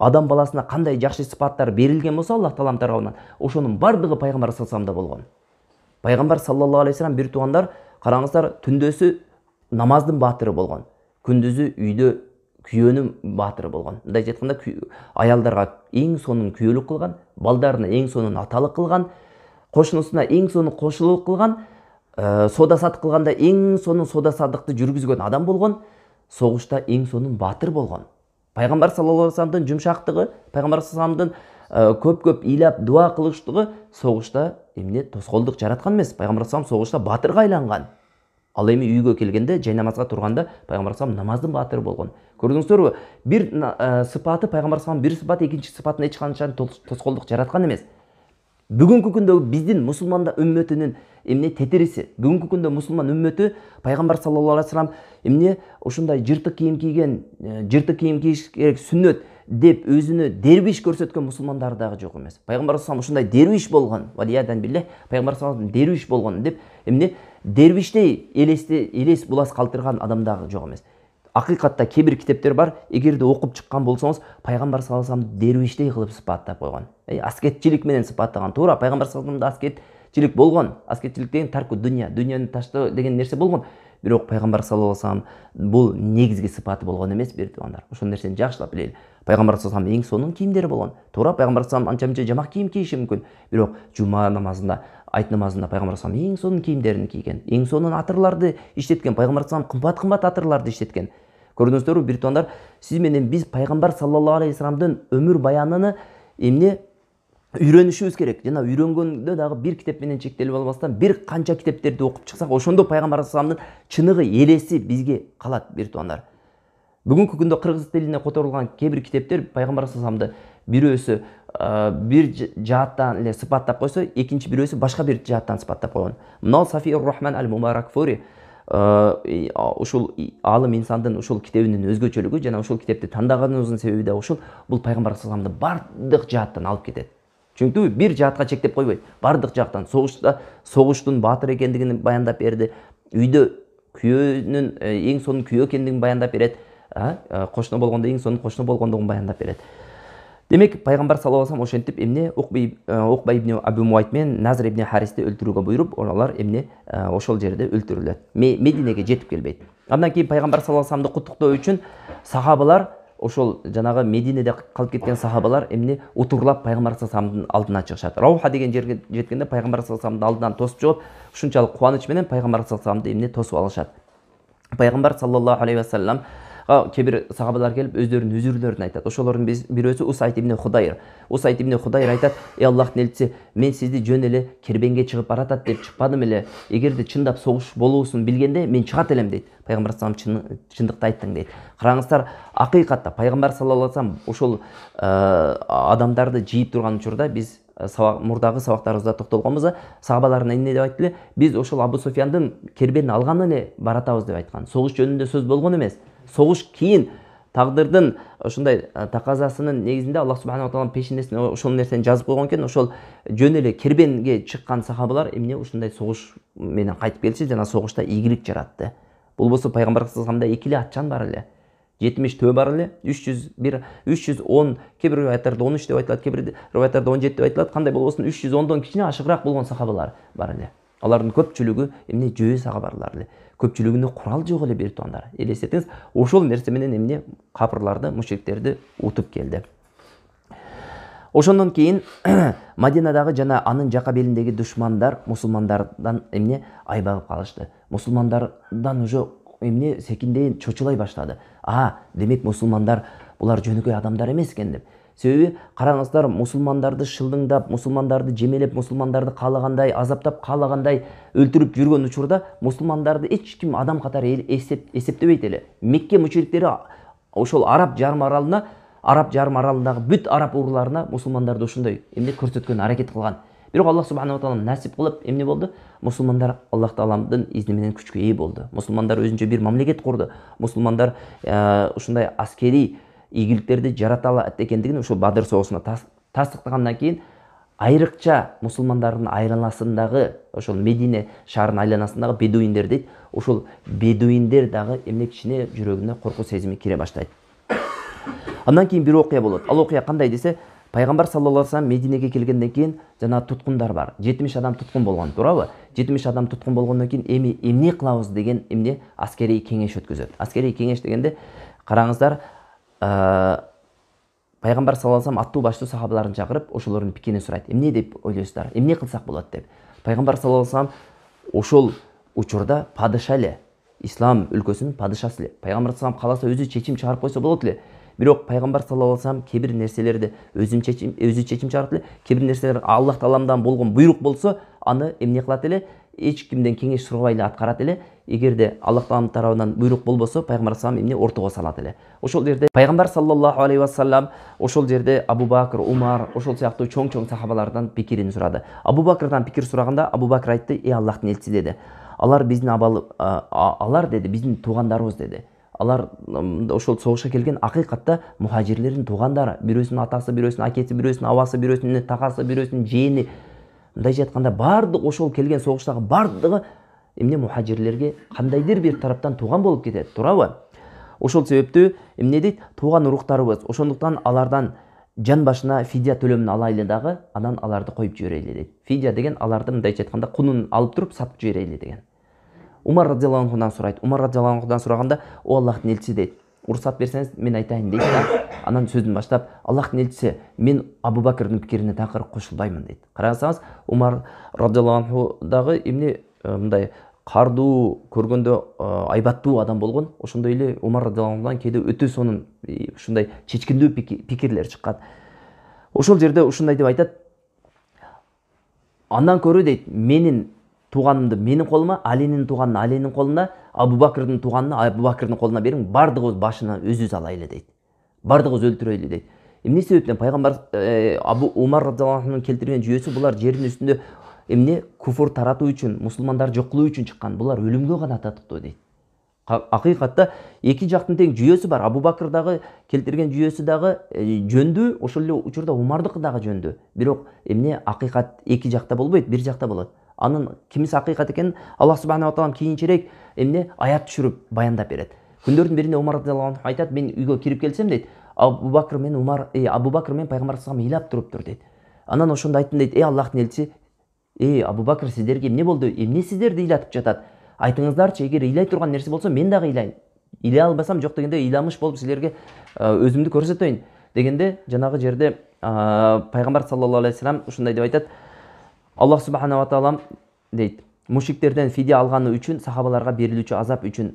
адам баласына кандай жакшы сыпаттар берилген болсо Аллах таалам тарабынан, ошонун бардыгы пайгамбар саллаллаху алейхи вассаламда болгон. Пайгамбар саллаллаху алейхи вассалам бир туугандар, караңыздар, түндөсү намаздын баатыры болгон, күндүзү үйдө күйөөнүн баатыры болгон. Мындай айтканда, аялдарга эң сонун күйөөлүк кылган, балдарына эң сонун аталык кылган, кошунусуна эң сонун кошулук кылган, соода саттык кылганда эң сонун соода саттыкты жүргүзгөн адам болгон, согушта эң сонун баатыр болгон. Пайгамбар саллаллаху алейхи вассаламдын жумшактыгы, пайгамбар саллаллаху алейхи вассаламдын көп-көп ыйлап дуа кылыштыгы согушта эмне тоскоолдук жараткан эмес. Пайгамбар саллаллаху алейхи вассалам согушта баатырга айланган. Ал эми үйгө келгенде, жай намазга турганда пайгамбар саллаллаху алейхи вассалам намаздын баатыры болгон. Көрдүңүздөрбү? Бир сыпаты, пайгамбар саллаллаху алейхи вассалам бир сыпаты экинчи сыпатына эч качан тоскоолдук жараткан эмес. Бүгүнкү күндө биздин мусулмандар үммөтүнүн эмне тетириси, бүгүнкү күндө мусулман үммөтү пайгамбар саллаллаху алейхи вассалам эмне ушундай жыртык кийим кийген, жыртык кийим кийиш керек сүннөт деп өзүнө дербиш көрсөткөн мусулмандар дагы жок эмес. Пайгамбар саллаллаху алейхи вассалам ушундай дербиш болгон, валиядан билле, пайгамбар саллаллаху алейхи вассалам дербиш болгон деп эмне дербиштей элес булас калтырган адам дагы жок эмес. Акыйкатта кээ бир китептер бар, эгерде окуп чыккан болсоңуз, пайгамбар саллаллаху алейхи вассалам дербиштей кылып сыпаттап койгон. Аскетчилик менен сыпаттаган. Туура, пайгамбар саллаллаху алейхи вассаламда аскетчилик болгон. Аскетчилик деген тарку дүйнө, дүйнөнү таштоо деген нерсе болгон. Бирок пайгамбар саллаллаху алейхи вассалам бул негизги сыпаты болгон эмес, бир туугандар. Ошол нерсени жакшылап билели. Пайгамбар саллаллаху алейхи вассалам эң сонун кийимдери болгон. Туура, пайгамбар саллаллаху алейхи вассалам анча-мынча жамак кийим кийиши мүмкүн. Бирок жума намазында, айт намазында пайгамбар саллаллаху алейхи вассалам эң сонун кийимдерин кийген, эң сонун атырларды иштеткен. Пайгамбар саллаллаху алейхи вассалам кымбат атырларды иштеткен. Көрдүңүздөрбү, бир туугандар, сиз менен биз пайгамбар саллаллаху алейхи вассаламдын өмүр баянын эмне үйрөнүшүбүз керек. Жана үйрөнгөндө дагы бир китеп менен чектелип албастан бир канча китептерди окуп чыксак, ошондо пайгамбар саллаллаху алейхи вассаламдын чыныгы элеси бизге калат, бир туугандар. Бүгүнкү күндө кыргыз тилине которулган кээ бир китептер пайгамбар саллаллаху алейхи вассаламды бирөөсү бир жааттан эле сыпаттап койсо, экинчи бирөөсү башка бир жааттан сыпаттап койгон. Мына Сафиур Рахман аль-Мубаракфури ушул алым инсандын ушул китебинин өзгөчөлүгү жана ушул китепти тандаганыбыздын себеби да ушул, бул пайгамбар саллаллаху алейхи вассаламды бардык жааттан алып кетет. Түшүндүңбү? Бир жаатка чектеп койбойт, бардык жактан. Согуштун баатыр экендигин баяндап берди. Үйдө күйөөнүн эң сонун күйөө экендигин баяндап берет. Кошуна болгондо эң сонун кошуна болгондугун баяндап берет. Демек, пайгамбар саллаллаху алейхи вассалам ошентип эмне Уқба ибн Абу Муайт менен Назр ибн Харисти өлтүрүүгө буйруп, алар эмне ошол жерде өлтүрүлөт. Мединеге жетип келбейт. Андан кийин пайгамбар саллаллаху алейхи вассаламды куттуктоо үчүн сахабалар, ошол жанагы Мединеде калып кеткен сахабалар эмне утурлап пайгамбар саллаллаху алейхи вассаламдын алдына чыгышат. Рауха деген жерге жеткенде пайгамбар саллаллаху алейхи вассаламдын алдынан тосуп чыгып, ушунчалык кубаныч менен пайгамбар саллаллаху алейхи вассаламды эмне тосуп алышат. Пайгамбар саллаллаху алейхи вассалам кээ бир сахабалар келип өздөрүнүн үзүрлөрүн айтат. Ошолордун бирөөсү Усайд ибн Худайр. Усайд ибн Худайр айтат: "Эй Аллахтын элчиси, мен сизди жөн эле кербенге чыгып баратат деп чыкпадым эле. Эгерде чындап согуш болуусун билгенде мен чыгат элем" дейт. Пайгамбар саллаллаху алейхи вассалам чындыкты айттың дейт. Караңыздар, акыйкатта пайгамбар саллаллаху алейхи вассалам ошол адамдарды жийип турган учурда биз мурдагы сабактарыбызда токтолгонбуз, сахабаларына эмне деп айтты эле? Биз ошол Абу Суфьяндын кербенин алган эле баратабыз деп айткан. Согуш жөнүндө сөз болгон эмес. Согуш кийин тагдырдын ушундай таказасынын негизинде Аллах субханаху ва тааланын пешинесине ошол нерсени жазып койгон экен. Ошол жөн эле кербенге чыккан сахабалар эмне ушундай согуш менен кайтып келиши жана согушта ийгилик жаратты. Болбосо пайгамбар саллаллаху алейхи вассаламда экили атчан бар эле. 70 төө бар эле, 310, кээ бир риваяттарда 13 деп айтылат, кээ бир риваяттарда 17 деп айтылат. Кандай болбосун 310дон кичине ашыгыраак болгон сахабалар бар эле. Алардын көпчүлүгү эмне жөө сахабалар эле. Көпчүлүгүндө курал жок эле, бир туугандар. Элестетиңиз, ошол нерсе менен эмне капырларды, мушриктерди утуп келди. Ошондон кийин Мадинадагы жана анын жака белиндеги душмандар мусулмандардан эмне айбагып калышты. Мусулмандардан уже эмне секиндейин чочулай баштады. Демек мусулмандар булар жөнөкөй адамдар эмес экен деп. Себеби караңыздар, мусулмандарды шылдыңдап, мусулмандарды жемелеп, мусулмандарды каалагандай азаптап, каалагандай өлтүрүп жүргөн учурда мусулмандарды эч ким адам катары эсептебейт эле. Мекке мушриктери ошол Араб жарым аралындагы бүт араб урларына мусулмандарды ушундай эмне көрсөткөн аракет кылган. Бирок Аллах субханала тағала насип кылып эмне болду? Мусулмандар Аллах Тааламдын изни менен күчкө ээ болду. Мусулмандар өзүнчө бир мамлекет курду. Мусулмандар ушундай аскери ийгиликтерди жарата алат экендигин ушул Бадыр согушунда тастыктагандан кийин айрыкча мусулмандардын айланасындагы ошол Медине шаарынын айланасындагы бедуиндер дейт. Ошол бедуиндер дагы эмне кичине жүрөгүнө коркуу сезими кире баштайт. Андан кийин бир окуя болот. Ал окуя кандай десе, Пайгамбар саллаллаху алейхи вассалам Мединеге келгенден кийин жана туткундар бар. 70 адам туткун болгон, туурабы? 70 адам туткун болгондон кийин эми эмне кылабыз деген эмне аскерий кеңеш өткөзөт. Аскерий кеңеш дегенде караңыздар, Пайгамбар саллаллаху алейхи вассалам аттуу баштуу сахабаларын чакырып, ошолордун пикирин сурайт. Эмне деп ойлойсуздар? Эмне кылсак болот деп. Пайгамбар саллаллаху алейхи вассалам ошол учурда падыша эле, ислам өлкөсүнүн падышасы эле. Пайгамбар саллаллаху алейхи вассалам кааласа өзү чечим чыгарып койсо болот эле. Бирок Пайгамбар саллаллаху алейхи вассалам кээ бир нерселерди өзү чечим чыгарат эле. Кээ бир нерселер Аллах Тааламдан болгон буйрук болсо, аны эмне кылат эле? Эч кимден кеңеш сурабай эле аткарат эле. Эгерде Аллах Таалам тарабынан буйрук болбосо, Пайгамбар саллаллаху алейхи вассалам эмне ортого салат эле. Ошол жерде Пайгамбар саллаллаху алейхи вассалам ошол жерде Абу Бакр, Умар, ошол сыяктуу чоң сахабалардан пикирин сурады. Абу Бакрдан пикир сураганда Абу Бакр айтты: Аллахтын элчиси деди. Алар биздин алар деди, биздин туугандарыбыз деди. Алар ошол согушка келген акыйкатта мухажирлердин туугандары, бирөөсүнүн атасы, бирөөсүнүн акеси, бирөөсүнүн абасы, бирөөсүнүн такасы, бирөөсүнүн жээни. Мындай жатканда бардык ошол келген согуштагы бардыгы эмне мухажирлерге кандайдыр бир тараптан тууган болуп кетет, туурабы? Ошол себептүү эмне дейт? Тууган уруктарыбыз. Ошондуктан алардан жан башына фидия төлөмүн алайлы дагы, анан аларды коюп жиберели дейт. Фидия деген аларды мындай жатканда кунун алып туруп сатып жиберели деген. Умар радиаллаху анхудан сурайт. Умар радиаллаху анхудан сураганда, о Аллахтын элчиси дейт. Уруксат берсеңиз мен айтайын дейт да. Анан сөзүн баштап, Аллахтын элчиси, мен Абу Бакрдын пикирине такыр кошулбаймын дейт. Карасаңыз, Умар радиаллаху анху дагы эмне мындай кардуу көргөндө айбаттуу адам болгон. Ошондой эле Умар радиаллаху анхудан кээде өтө сонун ушундай чечкиндүү пикирлер чыккан. Ошол жерде ушундай деп айтат: андан көрө дейт, менин тууганымды менин колума, Алинин тууганын Алинин колуна, Абу Бакрдын тууганын Абу Бакрдын колуна бериң, бардыгыбыз башына өзүбүз алайлы дейт. Бардыгыбыз өлтүрөйлү дейт. Эмне себептен Пайгамбар Абу Умар радиаллаху анхунун келтирген жүйөсү булар жердин үстүндө эмне куфур таратуу үчүн, мусулмандар жок кылуу үчүн чыккан. Булар өлүмгө гана татыктуу дейт. Акыйкатта эки жактын тең жүйөсү бар. Абу Бакр дагы келтирген жүйөсү дагы жөндүү, ошол эле учурда Умардыкы дагы жөндүү. Бирок эмне акыйкат эки жакта болбойт, бир жакта болот. Анын кимиси акыйкат экенин Аллах субханала таала кийинчерээк эмне аят түшүрүп баяндап берет. Күндөрдүн биринде Умар радиаллаху анху айтат: мен үйгө кирип келсем дейт, Абу Бакр мен Пайгамбар саллаллаху алейхи вассалам ыйлап туруптур дейт. Анан ошондо айттым дейт: Аллахтын элчиси, Абу Бакр, сиздерге эмне болду? Эмне сиздерди ыйлатып жатат? Айтыңыздарчы, эгер ыйлай турган нерсе болсо мен дагы ыйлайын. Ыйлай албасам, жок дегенде ыйламыш болуп силерге өзүмдү көрсөтөйүн дегенде, жанагы жерде Пайгамбар саллаллаху алейхи вассалам ушундай деп айтат: Аллах субханала таала дейт, мушриктерден фидия алганы үчүн, сахабаларга берилүүчү азап үчүн,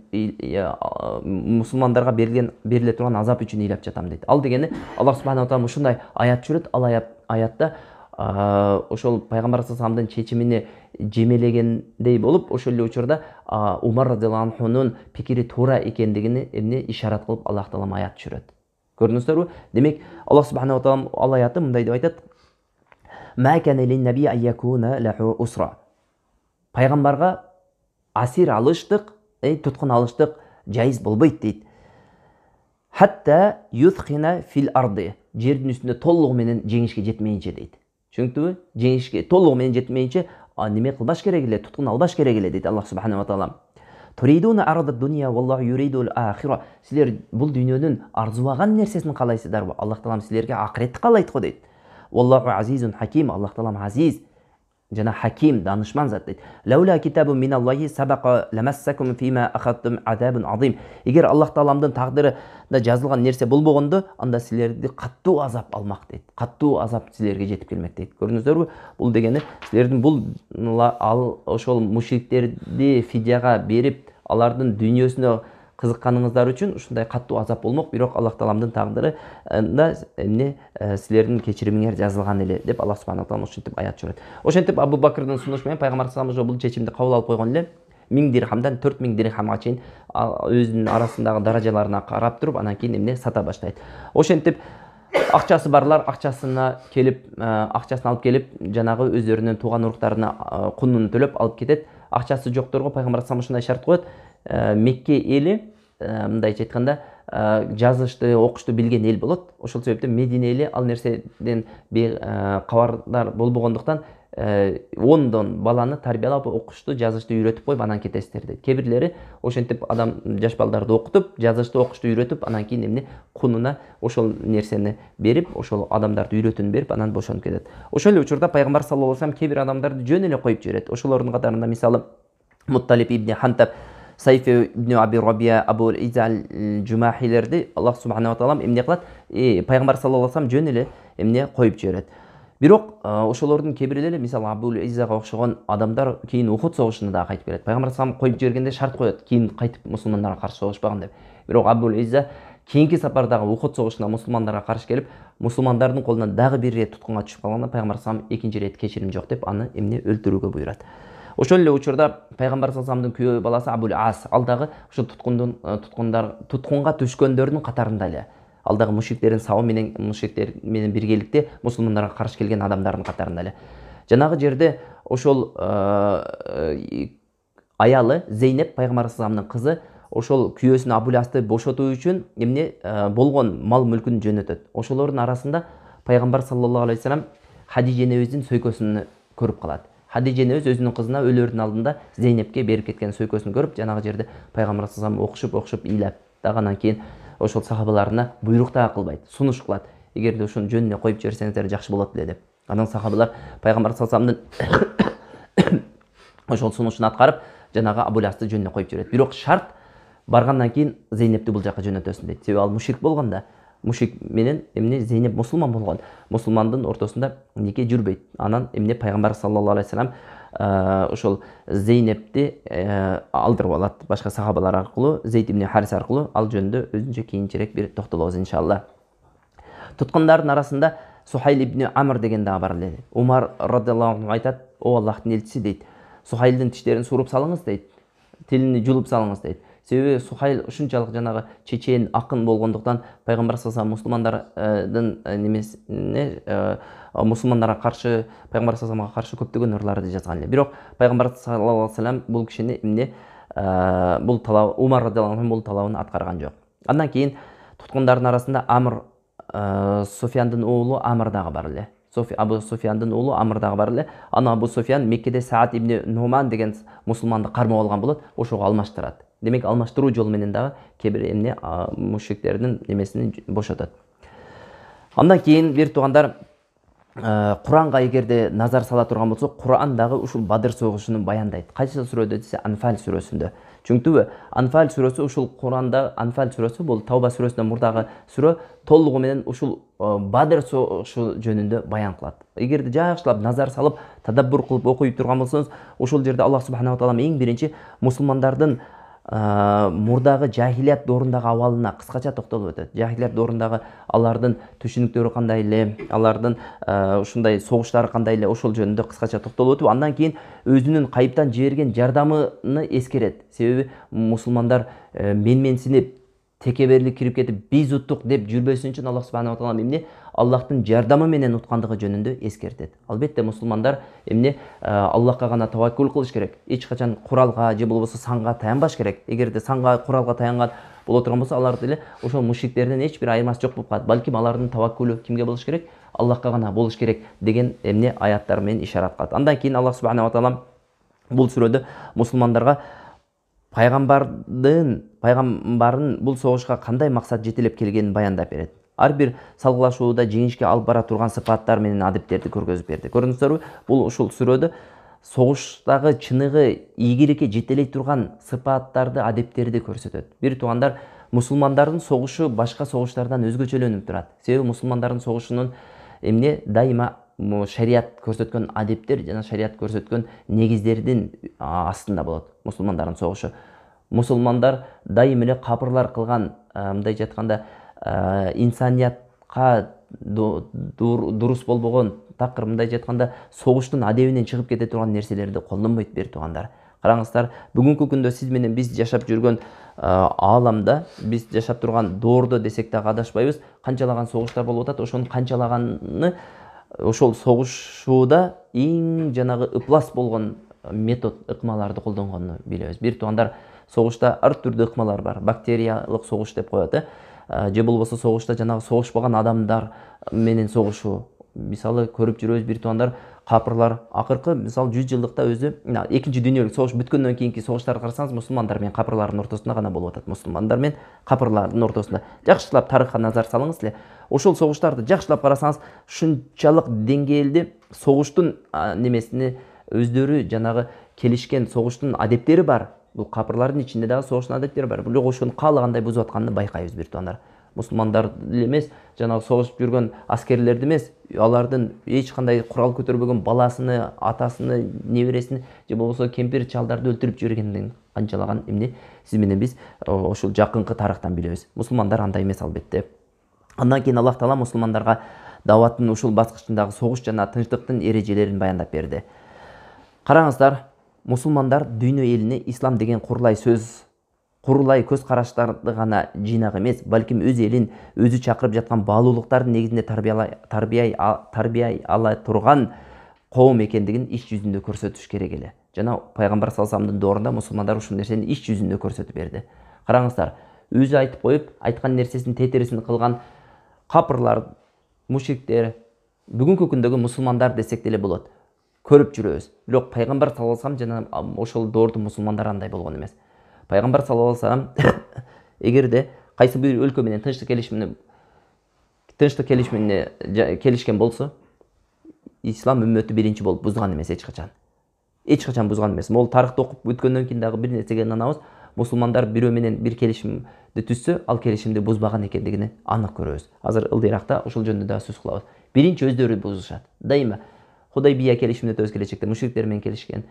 мусулмандарга бериле турган азап үчүн ыйлап жатам дейт. Ал дегени Аллах субханала таала ушундай аят түшүрөт. Ал аятта ошол Пайгамбар саллаллаху алейхи вассаламдын чечимине жемелегендей болуп, ошол эле учурда Умар радиаллаху анхунун пикири туура экендигини эмне ишарат кылып Аллах таалам аят түшүрөт. Көрдүңүздөрбү? Демек Аллах субханала таала ал аятты мындай деп айтат: Пайгамбарга асир алыштык, туткун алыштык жайыз болбойт дейт. Хатта юthkhina fil ardi, жердин үстүндө толугу менен жеңишке жетмейинче дейт. Түшүнүктүбү? Жеңишке толугу менен жетмейинче неме кылбаш керек эле, туткун албаш керек эле дейт Аллах субханала таала. Туридуна арда дуния валлаху юридул ахира. Силер бул дүйнөнүн арзубаган нерсесин каалайсыздарбы? Аллах таалам силерге акыретти каалайт го дейт. Валлаху азизун хаким. Аллах таалам азиз жана хаким, данышман зат дейт. Лаула китабун миналлахи сабака ламассакум фима ахаттум азабун азим. Эгер Аллах тааламдын тагдырында жазылган нерсе болбогондо, анда силерди каттуу азап алмак дейт. Каттуу азап силерге жетип келмек дейт. Көрдүңүздөрбү? Бул дегени силердин бул ошол мушриктерди фидияга берип, алардын дүйнөсүнө кызыкканыңыздар үчүн ушундай каттуу азап болмок. Бирок Аллах тааламдын тагдырында эмне силердин кечиримиңер жазылган эле деп Аллах субханала таала ушинтип аят түшүрөт. Ошентип Абу Бакрдын сунушу менен Пайгамбар саллаллаху алейхи вассалам бул чечимди кабыл алып койгон эле. 1000 дирхамдан 4000 дирхамга чейин өзүнүн арасындагы даражаларына карап туруп, анан кийин эмне сата баштайт. Ошентип Акчасы барлар акчасына келип, акчасын алып келип, жанагы өздөрүнүн тууган уруктарына кунун төлөп алып кетет. Акчасы жокторго пайгамбар саллаллаху алейхи ушундай шарт коет. Мекке эли, мындайча айтканда, жазышты, окушту билген эл болот. Ошол себептен Медине эли ал нерседен кабардар болбогондуктан 10 баланы тарбиялап, окушту, жазышты үйрөтүп коюп, анан кетесиздер дейт. Кээ бирлери ошентип адам жаш балдарды окутуп, жазышты, окушту үйрөтүп, анан кийин эмне кунуна ошол нерсени берип, ошол адамдарды үйрөтүүнү берип, анан бошонуп кетет. Ошол эле учурда пайгамбар саллаллаху алейхи вассалам кээ бир адамдарды жөн эле коюп жиберет. Ошолордун катарында мисалы Мутталиб ибн Хантаб, Сайф ибн Аби Рабия, Абу Иза аль-Жумахилерди Аллах субханаху ва таала эмне кылат? Пайгамбар саллаллаху алейхи вассалам жөн эле эмне коюп жиберет. Бирок ошолордун кээ бирлери, мисалы Абу Изага окшогон адамдар кийин Ухуд согушуна да кайтып келет. Пайгамбар саллаллаху алейхи вассалам коюп жибергенде шарт коет, кийин кайтып мусулмандарга каршы согушпаган деп. Бирок Абу Иза кийинки сапардагы Ухуд согушуна мусулмандарга каршы келип, мусулмандардын колунан дагы бир ирет туткунга түшүп калганда пайгамбар саллаллаху алейхи вассалам экинчи ирет кечирим жок деп аны эмне өлтүрүүгө буйрат. Ошол эле учурда пайгамбар саллаллаху алейхи вассаламдын күйөө баласы Абул Ас, ал дагы ошо туткунга түшкөндөрдүн катарында эле. Ал дагы мушриктердин сабы менен, мушриктер менен биргеликте мусулмандарга каршы келген адамдардын катарында эле. Жанагы жерде ошол аялы Зейнеп, пайгамбар саллаллаху алейхи вассаламдын кызы, ошол күйөөсүн Абул Асты бошотуу үчүн эмне болгон мал мүлкүн жөнөтөт. Ошолордун арасында пайгамбар саллаллаху алейхи вассалам Хадижа энебиздин сөйкөсүн көрүп калат. Хадижа энебиз өзүнүн кызына өлөрдүн алдында Зейнепке берип кеткен сөйкөсүн көрүп, жанагы жерде пайгамбар саллаллаху алейхи вассалам окушуп ыйлап, дагы анан кийин ошол сахабаларына буйрук да кылбайт, сунуш кылат. Эгерде ушуну жөнүнө коюп жиберсеңиздер жакшы болот эле деп. Анан сахабалар пайгамбар саллаллаху алейхи вассаламдын ошол сунушун аткарып, жанагы Абул Асты жөнүнө коюп жиберет. Бирок шарт баргандан кийин Зейнепти бул жака жөнөтөсүн дейт. Себеби ал мушрик болгон да. Мушрик менен эмне Зейнеп мусулман болгон. Мусулмандын ортосунда нике жүрбөйт. Анан эмне пайгамбар саллаллаху алейхи вассалам ошол Зейнепти алдырып алат. Башка сахабалар аркылуу, Зейд ибн Харис аркылуу, ал жөнүндө өзүнчө кийинчерээк бир токтолобуз иншалла. Туткундардын арасында Сухайл ибн Амр деген дагы бар эле. Умар радhiyallahu anh айтат: "О Аллахтын элчиси" дейт. "Сухайлдын тиштерин суруп салыңыз" дейт. "Тилини жулуп салыңыз" дейт. Себеби Сухайл ушунчалык жанагы чечен, акын болгондуктан пайгамбар саллаллаху алейхи мусулмандардын немесине мусулмандарга каршы, пайгамбар саллаллаху алейхи каршы көптөгөн ырларды жазган эле. Бирок пайгамбар саллаллаху алейхи вассалам бул кишини эмне бул талап, Умар радhiyallahu anh бул талабын аткарган жок. Андан кийин туткундардын арасында Амр Суфяндын уулу Амр дагы бар эле. Абу Суфяндын уулу Амр дагы бар эле. Аны Абу Суфян Меккеде Саад ибн Нуман деген мусулманды кармап алган болот, ошого алмаштырат. Демек алмаштыруу жолу менен дагы кээ бир эмне мушриктердин немесин бошотот. Андан кийин бир туугандар, Куранга эгерде назар сала турган болсок, Куран дагы ушул Бадыр согушун баяндайт. Кайсы сүрөдө десе, Анфал сүрөсүндө. Чүнктүбү Анфал сүрөсү ушул Куранда, Анфал сүрөсү бул Тауба сүрөсүнөн мурдагы сүрө толугу менен ушул Бадыр согушу жөнүндө баян кылат. Эгерде жакшылап назар салып, тадаббур кылып окуй турган болсоңуз, ошол жерде Аллах субханаху ва таала эң биринчи мусулмандардын мурдагы жахилият доорундагы абалына кыскача токтолуп өтөт. Жахилият доорундагы алардын түшүнүктөрү кандай эле, алардын ушундай согуштары кандай эле, ошол жөнүндө кыскача токтолуп өтүп, андан кийин өзүнүн кайыптан жиберген жардамын эскерет. Себеби мусулмандар менменсинип, текеберлик кирип кетип, биз уттук деп жүрбөсүн үчүн Аллах субханаху ва таала эмне Аллахтын жардамы менен уткандыгы жөнүндө эскертет. Албетте мусулмандар эмне Аллахка гана таваккул кылыш керек. Эч качан куралга же болбосо санга таянбаш керек. Эгерде санга, куралга таянган боло турган болсо, алар деле ошол мушриктерден эч бир айырмасы жок болуп калат. Балким алардын таваккулу кимге болуш керек? Аллахка гана болуш керек деген эмне аяттар менен ишарат кылат. Андан кийин Аллах субханаху ва таала бул сүрөдө мусулмандарга пайгамбарын бул согушка кандай максат жетелеп келгенин баяндап берет. Ар бир салгылашууда жеңишке алып бара турган сыпаттар менен адептерди көргөзүп берди. Көрдүңүздөрбү? Бул ушул сүрөдө согуштагы чыныгы ийгиликке жетелей турган сыпаттарды, адептерди көрсөтөт. Бир туугандар, мусулмандардын согушу башка согуштардан өзгөчөлөнүп турат. Себеби мусулмандардын согушунун эмне дайыма шарият көрсөткөн адептер жана шарият көрсөткөн негиздердин астында болот мусулмандардын согушу. Мусулмандар дайым эле капырлар кылган, мындайча айтканда, инсаниятка дурус болбогон, такыр мындайча айтканда, согуштун адебинен чыгып кете турган нерселерди колдонбойт бир туугандар. Караңыздар, бүгүнкү күндө сиз менен биз жашап жүргөн ааламда, биз жашап турган доордо десек дагы адашпайбыз, канчалаган согуштар болуп атат. Ошонун канчалаганы ошол согушууда эң жанагы ыплас болгон метод, ыкмаларды колдонгонун билебиз. Бир туугандар, согушта ар түрдүү ыкмалар бар. Бактериялык согуш деп коет, же болбосо согушта жанагы согушпаган адамдар менен согушуу. Мисалы көрүп жүрөбүз, бир туугандар, капырлар акыркы мисалы 100 жылдыкта өзү экинчи дүйнөлүк согуш бүткөндөн кийинки согуштарды карасаңыз, мусулмандар менен капырлардын ортосунда гана болуп атат. Мусулмандар менен капырлардын ортосунда. Жакшылап тарыхка назар салыңыз эле. Ошол согуштарды жакшылап карасаңыз, ушунчалык деңгээлде согуштун немесини өздөрү жанагы келишкен согуштун адептери бар. Бул капырлардын ичинде дагы согуштун адептери бар. Бирок ошону каалагандай бузуп атканын байкайбыз, бир туугандар. Мусулмандар эмес, жанагы согушуп жүргөн аскерлерди эмес, алардын эч кандай курал көтөрбөгөн баласыны, атасыны, небересин же болбосо кемпир чалдарды өлтүрүп жибергендин канчалаган эмне сиз менен биз ошол жакынкы тарыхтан билебиз. Мусулмандар андай эмес албетте. Андан кийин Аллах Таала мусулмандарга даваттын ушул баскычындагы согуш жана тынчтыктын эрежелерин баяндап берди. Караңыздар, мусулмандар дүйнө элине ислам деген курулай көз караштарды гана жыйнак эмес, балким өз элин өзү чакырып жаткан баалуулуктардын негизинде тарбияй ала турган коом экендигин иш жүзүндө көрсөтүш керек эле. Жана пайгамбар саллаллаху алейхи вассаламдын доорунда мусулмандар ушул нерсени иш жүзүндө көрсөтүп берди. Караңыздар, өзү айтып коюп, айткан нерсесин тетерисин кылган капырлар, мушриктер, бүгүнкү күндөгү мусулмандар десек деле болот. Көрүп жүрөбүз. Бирок пайгамбар саллаллаху алейхи вассалам жана ошол доордун мусулмандары андай болгон эмес. Пайгамбар саллаллаху алейхи вассалам эгерде кайсы бир өлкө менен тынчтык келишимине келишкен болсо, ислам үммөтү биринчи болуп бузган эмес эч качан. Эч качан бузган эмес. Могул тарыхты окуп өткөндөн кийин дагы бир нерсеге ынанабыз. Мусулмандар бирөө менен бир келишимди түзсө, ал келишимди бузбаган экендигини анык көрөбүз. Азыр ылдыйракта ошол жөнүндө дагы сөз кылабыз. Биринчи өздөрү бузушат. Дайыма Худайбия келишимине өз келечекте мушриктер менен келишкен.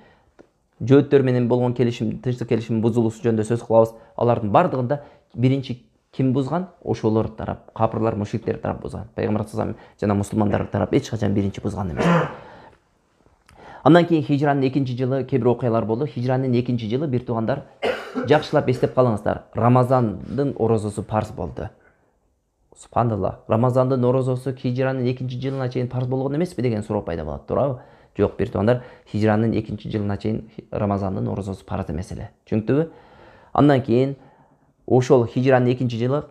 Жөөттөр менен болгон келишим, тынчтык келишимин бузулуусу жөнүндө сөз кылабыз. Алардын бардыгында биринчи ким бузган? Ошолор тарап, капырлар, мушриктер тарап бузган. Пайгамбар саллаллаху алейхи вассалам жана мусулмандар тарап эч качан биринчи бузган эмес. Андан кийин хижранын экинчи жылы кээ бир окуялар болду. Хижранын экинчи жылы, бир туугандар, жакшылап эстеп калыңыздар. Рамазандын орозосу парз болду. Субханаллах. Рамазандын орозосу хижранын экинчи жылына чейин парз болгон эмеспи деген суроо пайда болот, туурабы? Жок, бир туугандар, хижранын экинчи жылына чейин Рамазандын орозосу парз эмес эле. Түшүнүктүбү? Андан кийин ошол хижранын экинчи жылы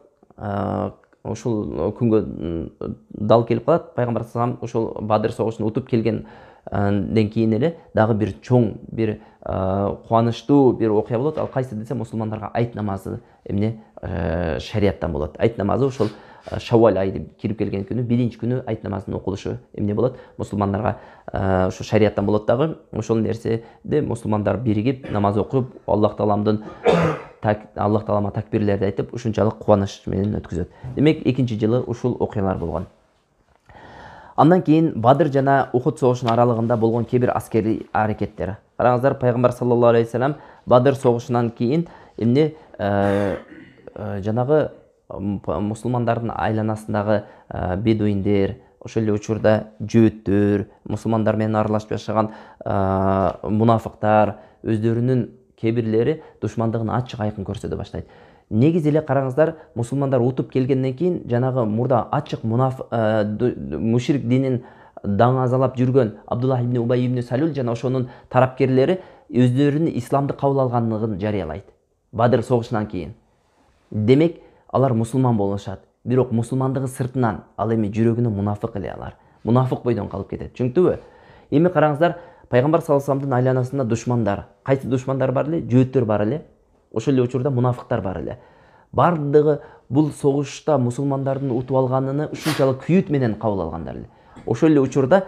ошол күнгө дал келип калат. Пайгамбар саллаллаху алейхи вассалам ошол Бадыр согушун утуп келгенден кийин эле дагы бир чоң, бир кубанычтуу бир окуя болот. Ал кайсы десе, мусулмандарга айт намазы шариаттан болот. Айт намазы ошол Шаввал айы кирип келген күнү, биринчи күнү айт намазынын окулушу болот. Мусулмандарга ошо шариаттан болот дагы. Ошол нерседе мусулмандар биригип намаз окуп, Аллах Таалама такбирлерди айтып, ушунчалык кубаныч менен өткөзөт. Демек, экинчи жылы ушул окуялар болгон. Андан кийин Бадыр жана Ухуд согушунун аралыгында болгон кээ бир аскерий аракеттер. Караңыздар, пайгамбар саллаллаху алейхи вассалам Бадыр согушунан кийин жанагы мусулмандардын айланасындагы бедуиндер, ошол эле учурда жөөттөр, мусулмандар менен аралашып жашаган мунафыктар өздөрүнүн кээ бирлери душмандыгын ачык айкын көрсөтө баштайт. Негизи эле караңыздар, мусулмандар утуп келгенден кийин жанагы мурда ачык мушрик динин даңазалап жүргөн Абдуллах ибн Убай ибн Салул жана ошонун тарапкерлери өздөрүнүн исламды кабыл алганлыгын жарыялайт Бадыр согушунан кийин. Демек, алар мусулман болушат. Бирок мусулмандыгы сыртынан, ал эми жүрөгүнө мунафык эле алар. Мунафык бойдон калып кетет. Түшүнүктүбү? Эми караңыздар, пайгамбар саллаллаху алейхи вассаламдын айланасында душмандар, кайсы душмандар бар эле? Жөөттөр бар эле. Ошол эле учурда мунафыктар бар эле. Бардыгы бул согушта мусулмандардын утуп алганын ушунчалык күйүт менен кабыл алгандар эле. Ошол эле учурда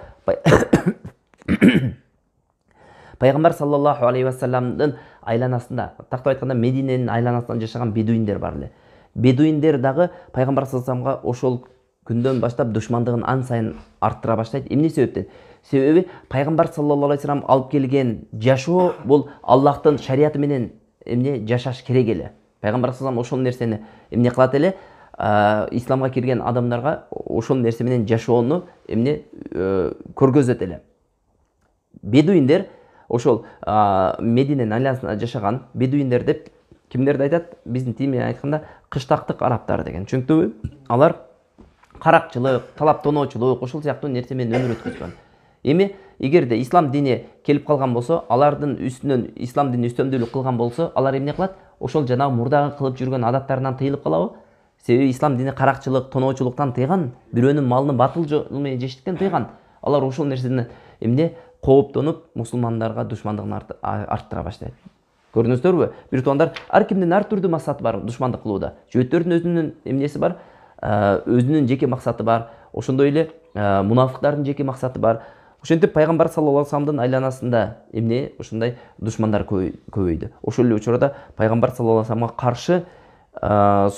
пайгамбар саллаллаху алейхи вассаламдын айланасында, тактап айтканда Мединенин айланасында жашаган бедуиндер бар эле. Бедуиндер дагы пайгамбар саллаллаху алейхи вассаламга ошол күндөн баштап душмандыгын ан сайын арттыра баштайт. Эмне себептен? Себеби пайгамбар саллаллаху алейхи вассалам алып келген жашоо бул Аллахтын шариаты менен жашаш керек эле. Пайгамбар саллаллаху алейхи вассалам ошол нерсени эмне кылат эле? Исламга кирген адамдарга ошол нерсе менен жашоону көргөзөт эле. Бедуиндер ошол Мединенин айланасында жашаган бедуиндер деп кимдерди айтат? Биздин тил менен айтканда кыштактык арабтар деген. Чөнтүбү алар каракчылык, талап тоноочулук ошол сыяктуу нерсе менен өмүр өткөзгөн. Эми эгерде ислам дини келип калган болсо, алардын үстүнөн ислам дини үстөмдүүлүк кылган болсо, алар эмне кылат? Ошол жанагы мурдагы кылып жүргөн адаттарынан тыйылып калабы? Себеби ислам дини каракчылык, тоноочулуктан тыйган, бирөөнүн малын батыл жол менен жештиктен тыйган. Алар ошол нерседен эмне кооптонуп, мусулмандарга душмандыгын арттыра баштайт. Көрдүңүздөрбү? Бир туугандар, ар кимдин ар түрдүү максаты бар душмандык кылууда. Жөөттөрдүн өзүнүн эмнеси бар? Өзүнүн жеке максаты бар. Ошондой эле мунафыктардын жеке максаты бар. Ошентип пайгамбар саллаллаху алейхи вассаламдын айланасында эмне ушундай душмандар көбөйдү. Ошол эле учурда пайгамбар саллаллаху алейхи вассаламга каршы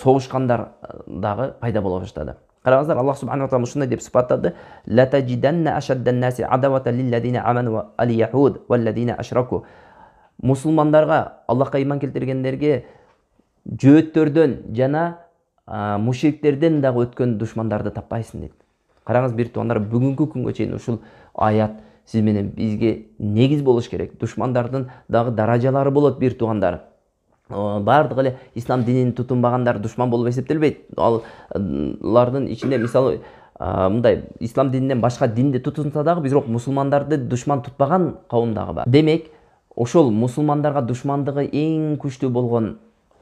согушкандар дагы пайда боло баштады. Караңыздар, Аллах субханаху ва таала ушундай деп сыпаттады: "Ла таджиданна ашаддан наси адавата лиллазина аману ал-яхуд валлазина ашраку". Мусулмандарга, Аллахка ыйман келтиргендерге жөөттөрдөн жана мушриктерден дагы өткөн душмандарды таппайсың дейт. Караңыз бир туугандар, бүгүнкү күнгө чейин ушул аят сиз менен бизге негиз болуш керек. Душмандардын дагы даражалары болот бир туугандар. Бардыгы эле ислам динин тутунбагандар душман болуп эсептелбейт. Алардын ичинде мисалы мындай ислам дининен башка динди тутунса дагы, бирок мусулмандарды душман тутпаган кауым дагы бар. Демек, ошол мусулмандарга душмандыгы эң күчтүү болгон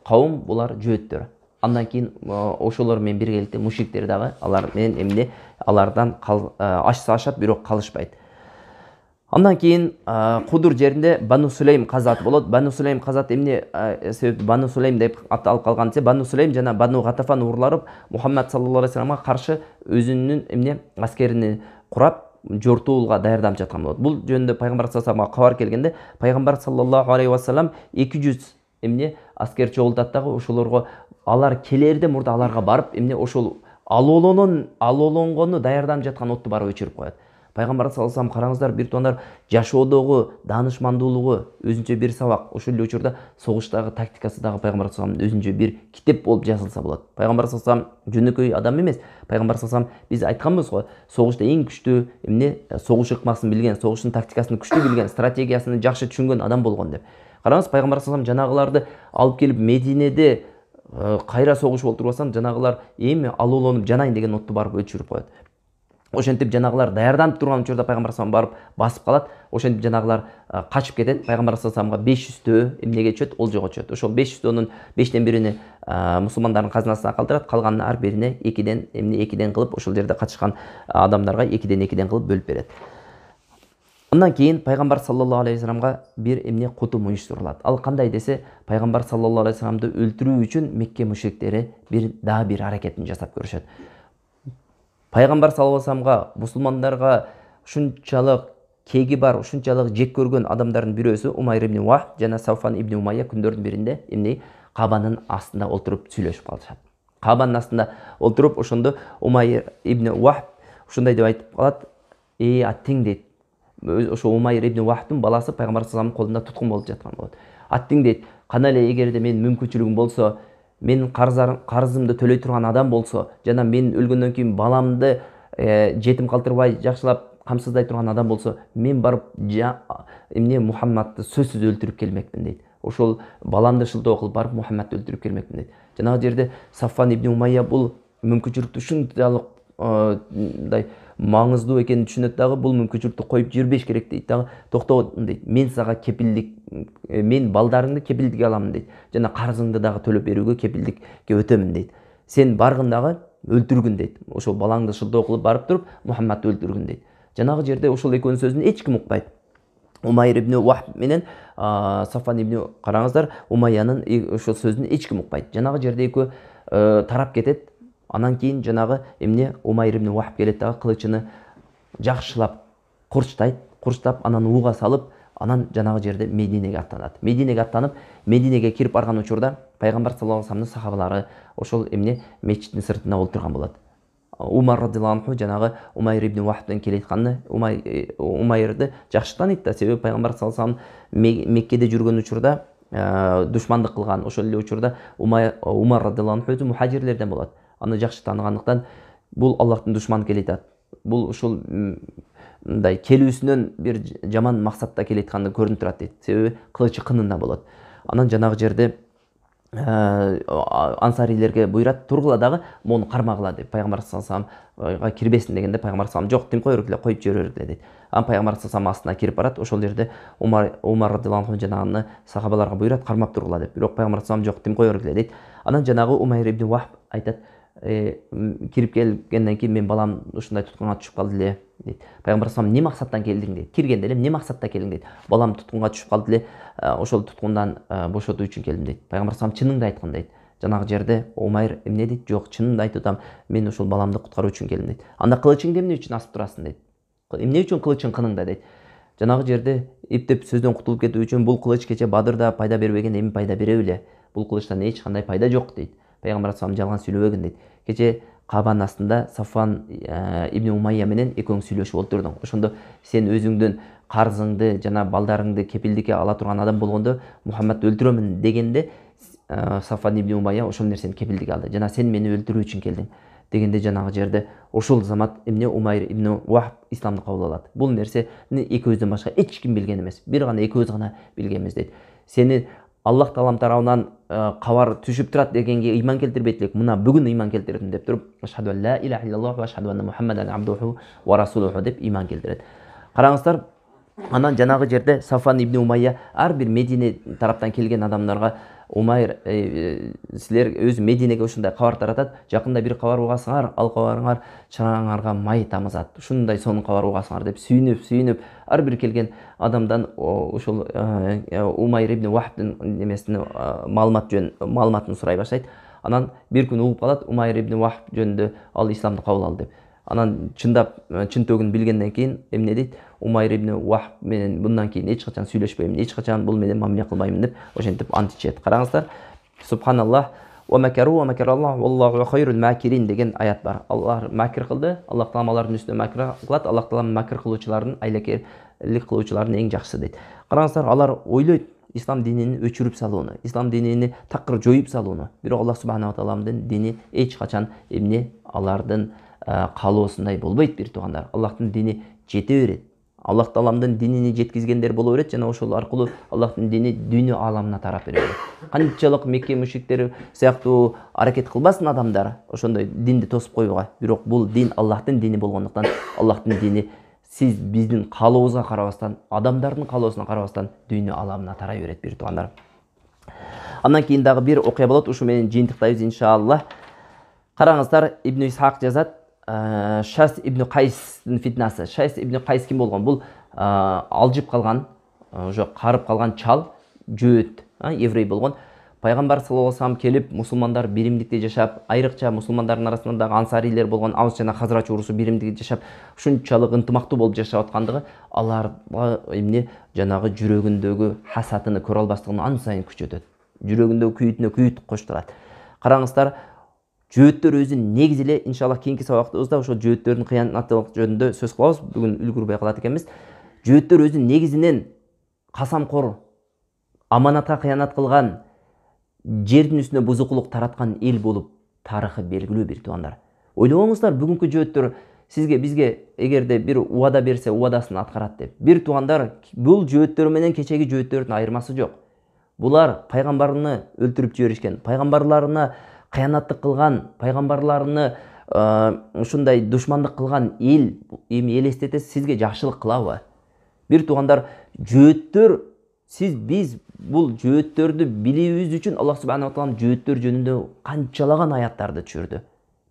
кауым булар жөөттөр. Андан кийин ошолор менен биргеликте мушриктер дагы алар менен эмне алардан ашса ашат, бирок калышпайт. Андан кийин Кудур жеринде Бану Сулейм казат болот. Бану Сулейм казат эмне себеп Бану Сулейм деп аталып калган десе, Бану Сулейм жана Бану Гатафан урлары Мухаммад саллаллаху алейхи вассаламга каршы өзүнүн эмне аскерини курап жортуулга даярданып жаткан болот. Бул жөнүндө пайгамбар саллаллаху алейхи вассаламга кабар келгенде, пайгамбар саллаллаху алейхи вассалам 200 эмне аскер чогултат дагы ошолорго алар келерде мурда аларга барып эмне ошол алоолонгону даярданып жаткан отту барып өчүрүп коет. Пайгамбар саллаллаху алейхи вассалам, караңыздар бир туугандар, жашоодогу даанышмандуулугу өзүнчө бир сабак. Ошол эле учурда согуштагы тактикасы дагы пайгамбар саллаллаху алейхи вассаламдын өзүнчө бир китеп болуп жазылса болот. Пайгамбар саллаллаху алейхи вассалам жөнөкөй адам эмес. Пайгамбар саллаллаху алейхи вассалам биз айтканбыз го, согушта эң күчтүү эмне согуш ыкмасын билген, согуштун тактикасын күчтүү билген, стратегиясын жакшы түшүнгөн адам болгон деп. Караңыз, пайгамбар саллаллаху алейхи вассалам жанагыларды алып келип Мединеде кайра согушуп олтурбастан жанагылар эми алоолонуп жанайын деген отту барып өчүрүп коет. Ошентип жанагылар даярданып турган учурда пайгамбар саллаллаху алейхи вассалам барып басып калат. Ошентип жанагылар качып кетет. Пайгамбар саллаллаху алейхи вассаламга 500 эмнеге түшөт? Олжого түшөт. Ошол 500-дөн 5тен бирини мусулмандардын казынасына калтырат, калганын ар бирине 2ден кылып ошол жерде катышкан адамдарга 2ден кылып бөлүп берет. Андан кийин пайгамбар саллаллаху алейхи вассаламга бир эмне кутум уюштурулат. Ал кандай десе, пайгамбар саллаллаху алейхи вассаламды өлтүрүү үчүн Мекке мушриктери бир аракетин жасап көрүшөт. Пайгамбар саллаллаху алейхи вассаламга, мусулмандарга ушунчалык кеги бар, ушунчалык жек көргөн адамдардын бирөөсү Умайр ибн Вахб жана Сафван ибн Умайя күндөрдүн биринде эмне Кабанын астында олтуруп сүйлөшүп калышат. Кабанын астында олтуруп ошондо Умайр ибн Вахб ушундай деп айтып калат: аттиң дейт. Ошо Умайр ибн Вахбтын баласы пайгамбар саллаллаху алейхи вассаламдын колунда туткун болуп жаткан болот. Аттиң дейт, кана эле эгерде менин мүмкүнчүлүгүм болсо, менин карызымды төлөй турган адам болсо, жана мен өлгөндөн кийин баламды жетим калтырбай жакшылап камсыздай турган адам болсо, мен барып эмне Мухаммадты сөзсүз өлтүрүп келмекмин дейт. Ошол баламды шылтоо кылып барып Мухаммадты өлтүрүп келмекмин дейт. Жанагы жерде Сафван ибн Умайя бул мүмкүнчүлүктү ушунчалык мындай маңыздуу экенин түшүнөт дагы, бул мүмкүнчүлүктү коюп жүрбеш керек дейт дагы. Токто дейт, мен сага кепилдик, мен балдарыңды кепилдикке аламын дейт. Жана карызыңды дагы төлөп берүүгө кепилдикке өтөмүн дейт. Сен баргын дагы өлтүргүн дейт. Ошол балаңды шылтоо кылып барып туруп Мухаммадты өлтүргүн дейт. Жанагы жерде ошол экөөнүн сөзүн эч ким укпайт. Умайр ибн Вахб менен Сафван ибн, караңыздар, Умайянын ошол сөзүн эч ким укпайт. Жанагы жерде экөө тарап кетет. Анан кийин жанагы эмне Умайр ибн Вахб келет дагы кылычыны жакшылап курчтап, анан ууга салып, анан жанагы жерде Мединеге аттанат. Мединеге аттанып, Мединеге кирип барган учурда пайгамбар саллаллаху алейхи вассаламдын сахабалары ошол эмне мечиттин сыртында олтурган болот. Умар радиллаху анху жанагы Умайр ибн Вахбтын келатканын Умайрды жакшы тааныйт да, себеби пайгамбар саллаллаху алейхи вассалам Меккеде жүргөн учурда душмандык кылган. Ошол эле учурда Умар радиллаху анху өзү мухажирлерден болот. Аны жакшы тааныгандыктан бул Аллахтын душманы келет. Бул ушул мындай келүүсүнөн бир жаман максатта келатканы көрүнүп турат дейт. Себеби кылычы кынында болот. Анан жанагы жерде ансарийлерге буйрат, тургула дагы мону кармагыла деп. Пайгамбар саллаллаху алейхи вассаламга кирбесин дегенде пайгамбар саллаллаху алейхи вассалам жок, тим коюп жиберерле дейт. Анан пайгамбар саллаллаху алейхи вассалам астына кирип барат. Ошол жерде Умар радыйаллаху анху жанагы сахабаларга буйрат, кармап тургула деп. Бирок пайгамбар саллаллаху алейхи вассалам жок, тим коюберле дейт. Анан жанагы Умайр ибн Вахб айтат: кирип келгенден кийин мен балам ушундай туткунга түшүп калды эле дейт. Пайгамбар саллаллаху алейхи вассалам: эмне максаттан келдиң дейт. Киргенде эле эмне максатта келдиң дейт. Балам туткунга түшүп калды эле, ошол туткундан бошотуу үчүн келдим дейт. Пайгамбар саллаллаху алейхи вассалам: чыныңды айткын дейт. Жанагы жерде Умайр эмне дейт? Жок, чынымды айтып атам, мен ушул баламды куткаруу үчүн келдим дейт. Анда кылычыңды эмне үчүн асып турасың дейт. Эмне үчүн кылычың кыныңда дейт. Жанагы жерде эптеп сөздөн кутулуп кетүү үчүн бул кылыч кече Бадырда пайда бербеген, эми пайда бере беле. Бул кылычтан эч кандай пайда жок дейт. Пайгамбар саллаллаху алейхи вассалам жалган сүйлөбөгөн дейт. Кече Кабанын астында Сафван ибн Умайя менен экөөң сүйлөшүп отурдуң. Ошондо сен өзүңдүн карзыңды жана балдарыңды кепилдикке ала турган адам болгондо Мухаммадты өлтүрөмүн дегенде Сафван ибн Умайя ошол нерсени кепилдикке алды. Жана сен мени өлтүрүү үчүн келдиң дегенде жанагы жерде ошол замат эмне Умайр ибн Вахб исламды кабыл алат. Бул нерсени экөөбүздөн башка эч ким билген эмес. Бир гана экөөбүз гана билгенбиз дейт. Сени Аллах таалам тарабынан кабар түшүп турат дегенге ыйман келтирбейт элек. Мына бүгүн ыйман келтирдим деп туруп, ашхаду ла иляха иллаллах ва ашхаду анна Мухаммадан абдуху ва расулуху деп ыйман келтирет. Караңыздар, анан жанагы жерде Сафван ибн Умайя ар бир Медине тараптан келген адамдарга: Умайр, силер өз Мединеге ушундай кабар таратат, жакында бир кабар угасыңар, ал кабарыңар чыраңарга май тамызат, ушундай сонун кабар угасыңар деп сүйүнүп ар бир келген адамдан ушул Умайр ибн Вахбдын немесин маалыматын сурай баштайт. Анан бир күн угуп калат, Умайр ибн Вахб жөнүндө ал исламды кабыл алды деп. Анан чын төгүн билгенден кийин эмне дейт? Умайр ибн Вахб менен мындан кийин эч качан сүйлөшпөйм, эч качан бул менен мамиле кылбайм деп ошентип ант ичет. Караңыздар, Субханаллах ва макару ва макараллах валлаху хайрул макирин деген аят бар. Аллах макир кылды, Аллах таалам алардын үстүнө макир кылат, Аллах таалам макир кылуучулардын, айлекелик кылуучулардын эң жакшысы дейт. Караңыздар, алар ойлойт ислам динини өчүрүп салууну, ислам динини такыр жоюп салууну. Бирок Аллах субханаху тааламдын дини эч качан эмне алардын каалоосундай болбойт бир туугандар. Аллахтын дини жете берет. Аллах тааламдын динини жеткизгендер боло берет жана ошол аркылуу Аллахтын дини дүйнө ааламына тарап бере берет. Канчалык Мекке мушриктери сыяктуу аракет кылбасын адамдар ошондой динди тосуп коюуга, бирок бул дин Аллахтын дини болгондуктан Аллахтын дини сиз биздин каалообузга карабастан, адамдардын каалоосуна карабастан дүйнө ааламына тарай берет бир туугандар. Андан кийин дагы бир окуя болот, ушу менен жыйынтыктайбыз иншаллах. Караңыздар, Ибн Исхак жазат, Шас ибн Кайстын фитнасы. Шас ибн Кайс ким болгон? Бул алжып калган, уже карып калган чал, жөөт, еврей болгон. Пайгамбар саллаллаху алейхи вассалам келип, мусулмандар биримдикте жашап, айрыкча мусулмандардын арасында дагы ансарийлер болгон, Аус жана Хазрач урусу биримдикте жашап, ушунчалык ынтымактуу болуп жашап аткандыгы аларга эмне жанагы жүрөгүндөгү хасатыны көрө албастыгын ан сайын күчөтөт. Жүрөгүндөгү күйүтүнө күйүт коштурат. Караңыздар, жөөттөр өзү негизи эле иншаллах кийинки сабактыбызда ошол жөөттөрдүн кыянаттылык жөнүндө сөз кылабыз. Бүгүн үлгүрбөй калат экенбиз. Жөөттөр өзү негизинен касамкор, аманатка кыянат кылган, жердин үстүнө бузукулук тараткан эл болуп тарыхы белгилүү бир туугандар. Ойлобоңуздар, бүгүнкү жөөттөр сизге, бизге эгерде бир убада берсе, убадасын аткарат деп. Бир туугандар, бул жөөттөр менен кечеги жөөттөрдүн айырмасы жок. Булар пайгамбарны өлтүрүп жиберишкен, пайгамбарларына кыянаттык кылган, пайгамбарларыны ушундай душмандык кылган эл эми элестете сизге жакшылык кылабы? Бир туугандар, жөөттөр, биз бул жөөттөрдү билүүбүз үчүн Аллах субханаху таалам жөөттөр жөнүндө канчалаган аяттарды түшүрдү.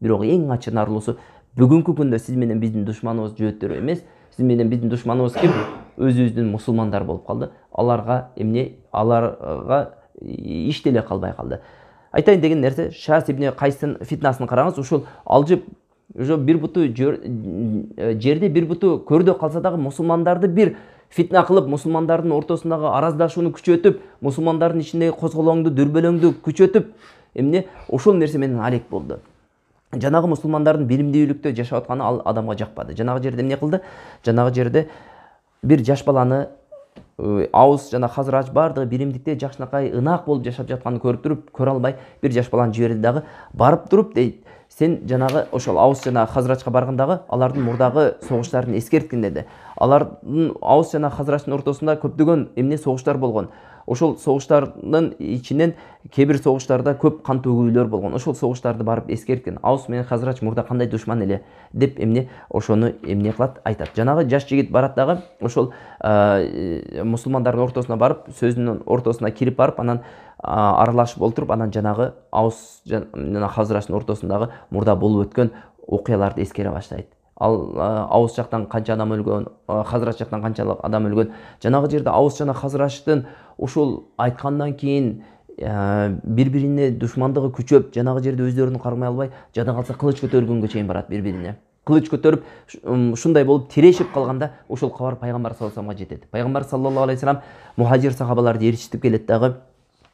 Бирок эң ачынаарлуусу, бүгүнкү күндө сиз менен биздин душманыбыз жөөттөр эмес, сиз менен биздин душманыбыз ким? Өзүбүздүн мусулмандар болуп калды. Аларга иш деле калбай калды. Айтайын деген нерсе, Шас ибн Кайстын фитнасын караңыз. Ушул алжып, бир буту жерде, бир буту көрдө калса дагы мусулмандарды бир фитна кылып, мусулмандардын ортосундагы араздашууну күчөтүп, мусулмандардын ичиндеги козголоңду, дүрбөлөңдү күчөтүп, эмне ошол нерсе менен алек болду. Жанагы мусулмандардын биримдүүлүктө жашап атканы ал адамга жакпады. Жанагы жерде эмне кылды? Жанагы жерде бир жаш баланы, Аус жана Хазрач бардыгы биримдикте жакшынакай ынак болуп жашап жатканын көрүп туруп, көрө албай бир жаш баланы жиберди дагы, барып туруп дейт, сен жанагы ошол Аус жана Хазрачка баргандагы алардын мурдагы согуштарын эскерткин деди. Алардын Аус жана Хазрачтын ортосунда көптөгөн эмне согуштар болгон. Ошол согуштардын ичинен кээ бир согуштарда көп кан төгүүлөр болгон. Ошол согуштарды барып эскерткин. Аус менен Хазрач мурда кандай душман эле деп эмне ошону эмне кылат, айтат. Жанагы жаш жигит барат дагы ошол мусулмандардын ортосуна барып, сөзүнүн ортосуна кирип барып, анан аралашып олтуруп, анан жанагы Аус жана Хазрачтын ортосундагы мурда болуп өткөн окуяларды эскере баштайт. Ал Аус жактан канча адам өлгөн, Хазрач жактан канчалык адам өлгөн. Жанагы жерде Аус жана Хазрачтын ошол айткандан кийин бири-бирине душмандыгы күчөп, жанагы жерде өздөрүн кармай албай, жада калса кылыч көтөргөнгө чейин барат бири-бирине. Кылыч көтөрүп, ушундай болуп тирешип калганда ошол кабар пайгамбар саллаллаху алейхи вассаламга жетет. Пайгамбар саллаллаху алейхи вассалам мухажир сахабаларды эрişтип келет дагы,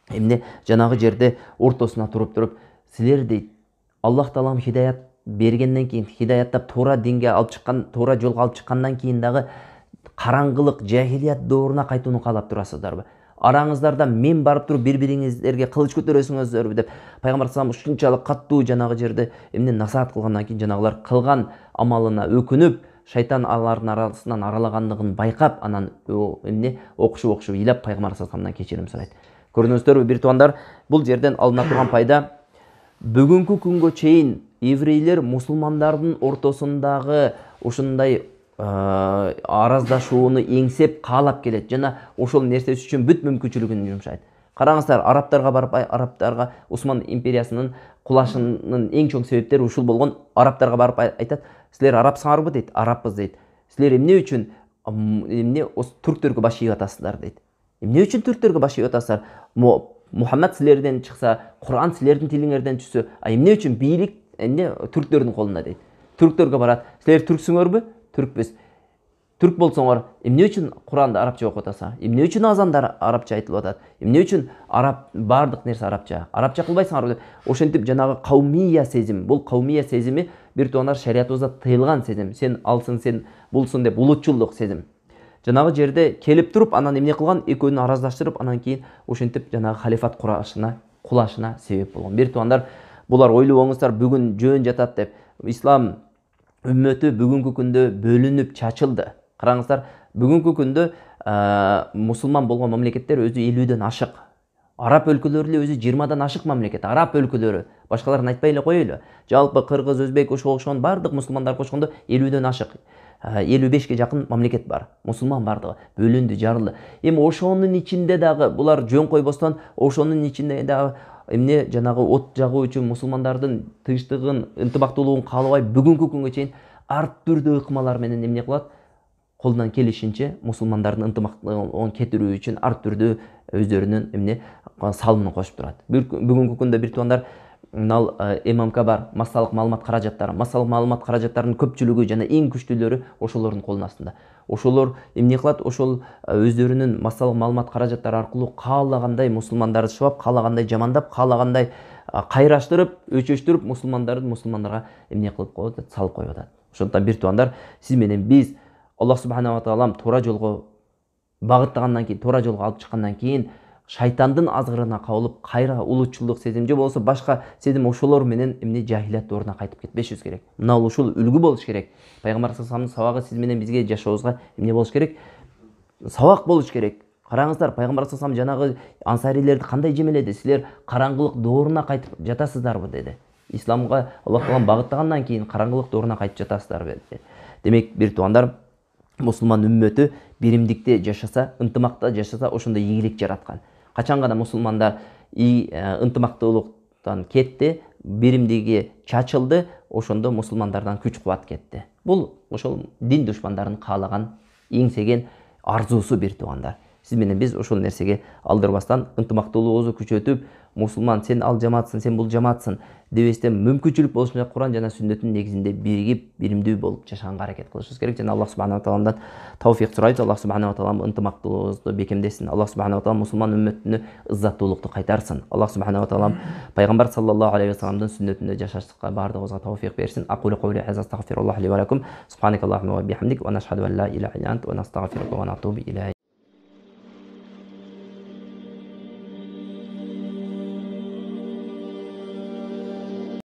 эмне жанагы жерде ортосуна туруп, силер дейт, Аллах Таалам хидаят бергенден кийин, хидаяттап туура динге алып чыккан, туура жолго алып чыккандан кийин дагы караңгылык, жахилият дооруна кайтууну каалап турасыздарбы? Араңыздарда мен барып туруп бири-бириңиздерге кылыч көтөрөсүңөрбү деп пайгамбар салам ушунчалык каттуу жанагы жерде эмне насаат кылгандан кийин жанагылар кылган амалына өкүнүп, шайтан алардын арасынан аралагандыгын байкап, анан эмне окушуп ыйлап пайгамбар саламдан кечирим сурайт. Көрдүңүздөрбү бир туугандар, бул жерден алына турган пайда бүгүнкү күнгө чейин еврейлер мусулмандардын ортосундагы ушундай араздашууну эңсеп каалап келет жана ошол нерсеси үчүн бүт мүмкүнчүлүгүн жумшайт. Караңыздар, арабтарга барып, арабтарга Осман империясынын кулашынын эң чоң себептери ушул болгон. Арабтарга барып айтат, силер арабсыңарбы дейт, араббыз дейт. Силер эмне үчүн түрктөргө баш ийип атасыздар дейт. Эмне үчүн түрктөргө баш ийип атасыздар? Мухаммад силерден чыкса, Кур'ан силердин тилиңерден түшсө, эмне үчүн бийлик түрктөрдүн колунда дейт. Түрктөргө барат, силер түрксүңөрбү? Түркпүз. Түрк болсоңор, эмне үчүн Куранды арабча окуп атасыңар? Эмне үчүн азандар арабча айтылып атат? Эмне үчүн араб бардык нерсе арабча? Арабча кылбайсыңарбы деп. Ошентип жанагы каумия сезим, бул каумия сезими бир туугандар шариятыбызда тыйылган сезим. Сен алсың, сен булсың деп улутчулдук сезим. Жанагы жерде келип туруп, анан эмне кылган? Экөөнү араздаштырып, анан кийин ошентип жанагы халифат кулашына себеп болгон. Бир туугандар, булар ойлобоңуздар, бүгүн жөн жатат деп. Ислам үммөтү бүгүнкү күндө бөлүнүп чачылды. Караңыздар, бүгүнкү күндө мусулман болгон мамлекеттер өзү 50ден ашык. Араб өлкөлөрү эле өзү 20дан ашык мамлекет. Араб өлкөлөрү, башкаларын айтпай эле коелу. Жалпы кыргыз, өзбек, ошол бардык мусулмандар кошкондо 50ден ашык. 55ке жакын мамлекет бар. Мусулман бардыгы бөлүндү, жарылды. Эми ошонун ичинде дагы булар жөн койбостон, ошонун ичинде дагы эмне жанагы от жагуу үчүн мусулмандардын тынчтыгын, ынтымактуулугун каалабай бүгүнкү күнгө чейин ар түрдүү ыкмалар менен эмне кылат? Колунан келишинче мусулмандардын ынтымактуулугун кетирүү үчүн ар түрдүү өздөрүнүн эмне салымын кошуп турат. Бүгүнкү күндө бир туугандар, ММК бар, массалык маалымат каражаттары. Массалык маалымат каражаттарынын көпчүлүгү жана эң күчтүүлөрү ошолордун колунун астында. Ошолор эмне кылат? Ошол өздөрүнүн массалык маалымат каражаттары аркылуу каалагандай мусулмандарды шыбап, каалагандай жамандап, каалагандай кайраштырып, өчөштүрүп мусулмандарга эмне кылып коет? Салып коюп атат. Ошондуктан бир туугандар, сиз менен биз Аллах субханаху ва таалам туура жолго багыттагандан кийин, туура жолго алып чыккандан кийин шайтандын азгырына кабылып, кайра улутчулдук сезим же болбосо башка сезим ошолор менен эмне жахилият дооруна кайтып кетпешибиз керек. Мына ушул үлгү болуш керек. Пайгамбар саллаллаху алейхи вассаламдын сабагы сиз менен бизге жашообузга эмне болуш керек? Сабак болуш керек. Караңыздар, Пайгамбар саллаллаху алейхи вассалам жанагы ансарилерди кандай жемеледи? Силер караңгылык дооруна кайтып жатасыздарбы деди. Исламга Аллах таалам багыттагандан кийин караңгылык дооруна кайтып жатасыздарбы деди. Демек, бир туугандар, мусулман үммөтү биримдикте жашаса, ынтымакта жашаса, ошондой ийгилик жараткан. Качан гана мусулмандар ынтымактуулуктан кетти, биримдиги чачылды, ошондо мусулмандардан күч кубат кетти. Бул ошол дин душмандарын каалаган, эңсеген арзуусу бир туугандар. Сиз менен биз ошол нерсеге алдырбастан ынтымактуулугубузду күчөтүп, мусулман сен ал жамаатсың, сен бул жамаатсың дебестен мүмкүнчүлүк болушунча Куран жана сүннөттүн негизинде биригип, биримдүү болуп жашаганга аракет кылышыбыз керек. Жана Аллах субханаху ва тааламдан тауфик сурайбыз. Аллах субханаху ва таалам ынтымактуулугубузду бекемдесин. Аллах субханаху ва таалам мусулман үммөтүнө ыззаттуулукту кайтарсын. Аллах субханаху ва таалам пайгамбар саллаллаху алейхи ва салламдын сүннөтүндө жашашка бардыгыбызга тауфик берсин. Aqulu qawli hadha astaghfirullah li wa lakum. Subhanakallahumma wa bihamdik wa nashhadu an la ilaha illa anta wa nastaghfiruka wa natubu ilayk.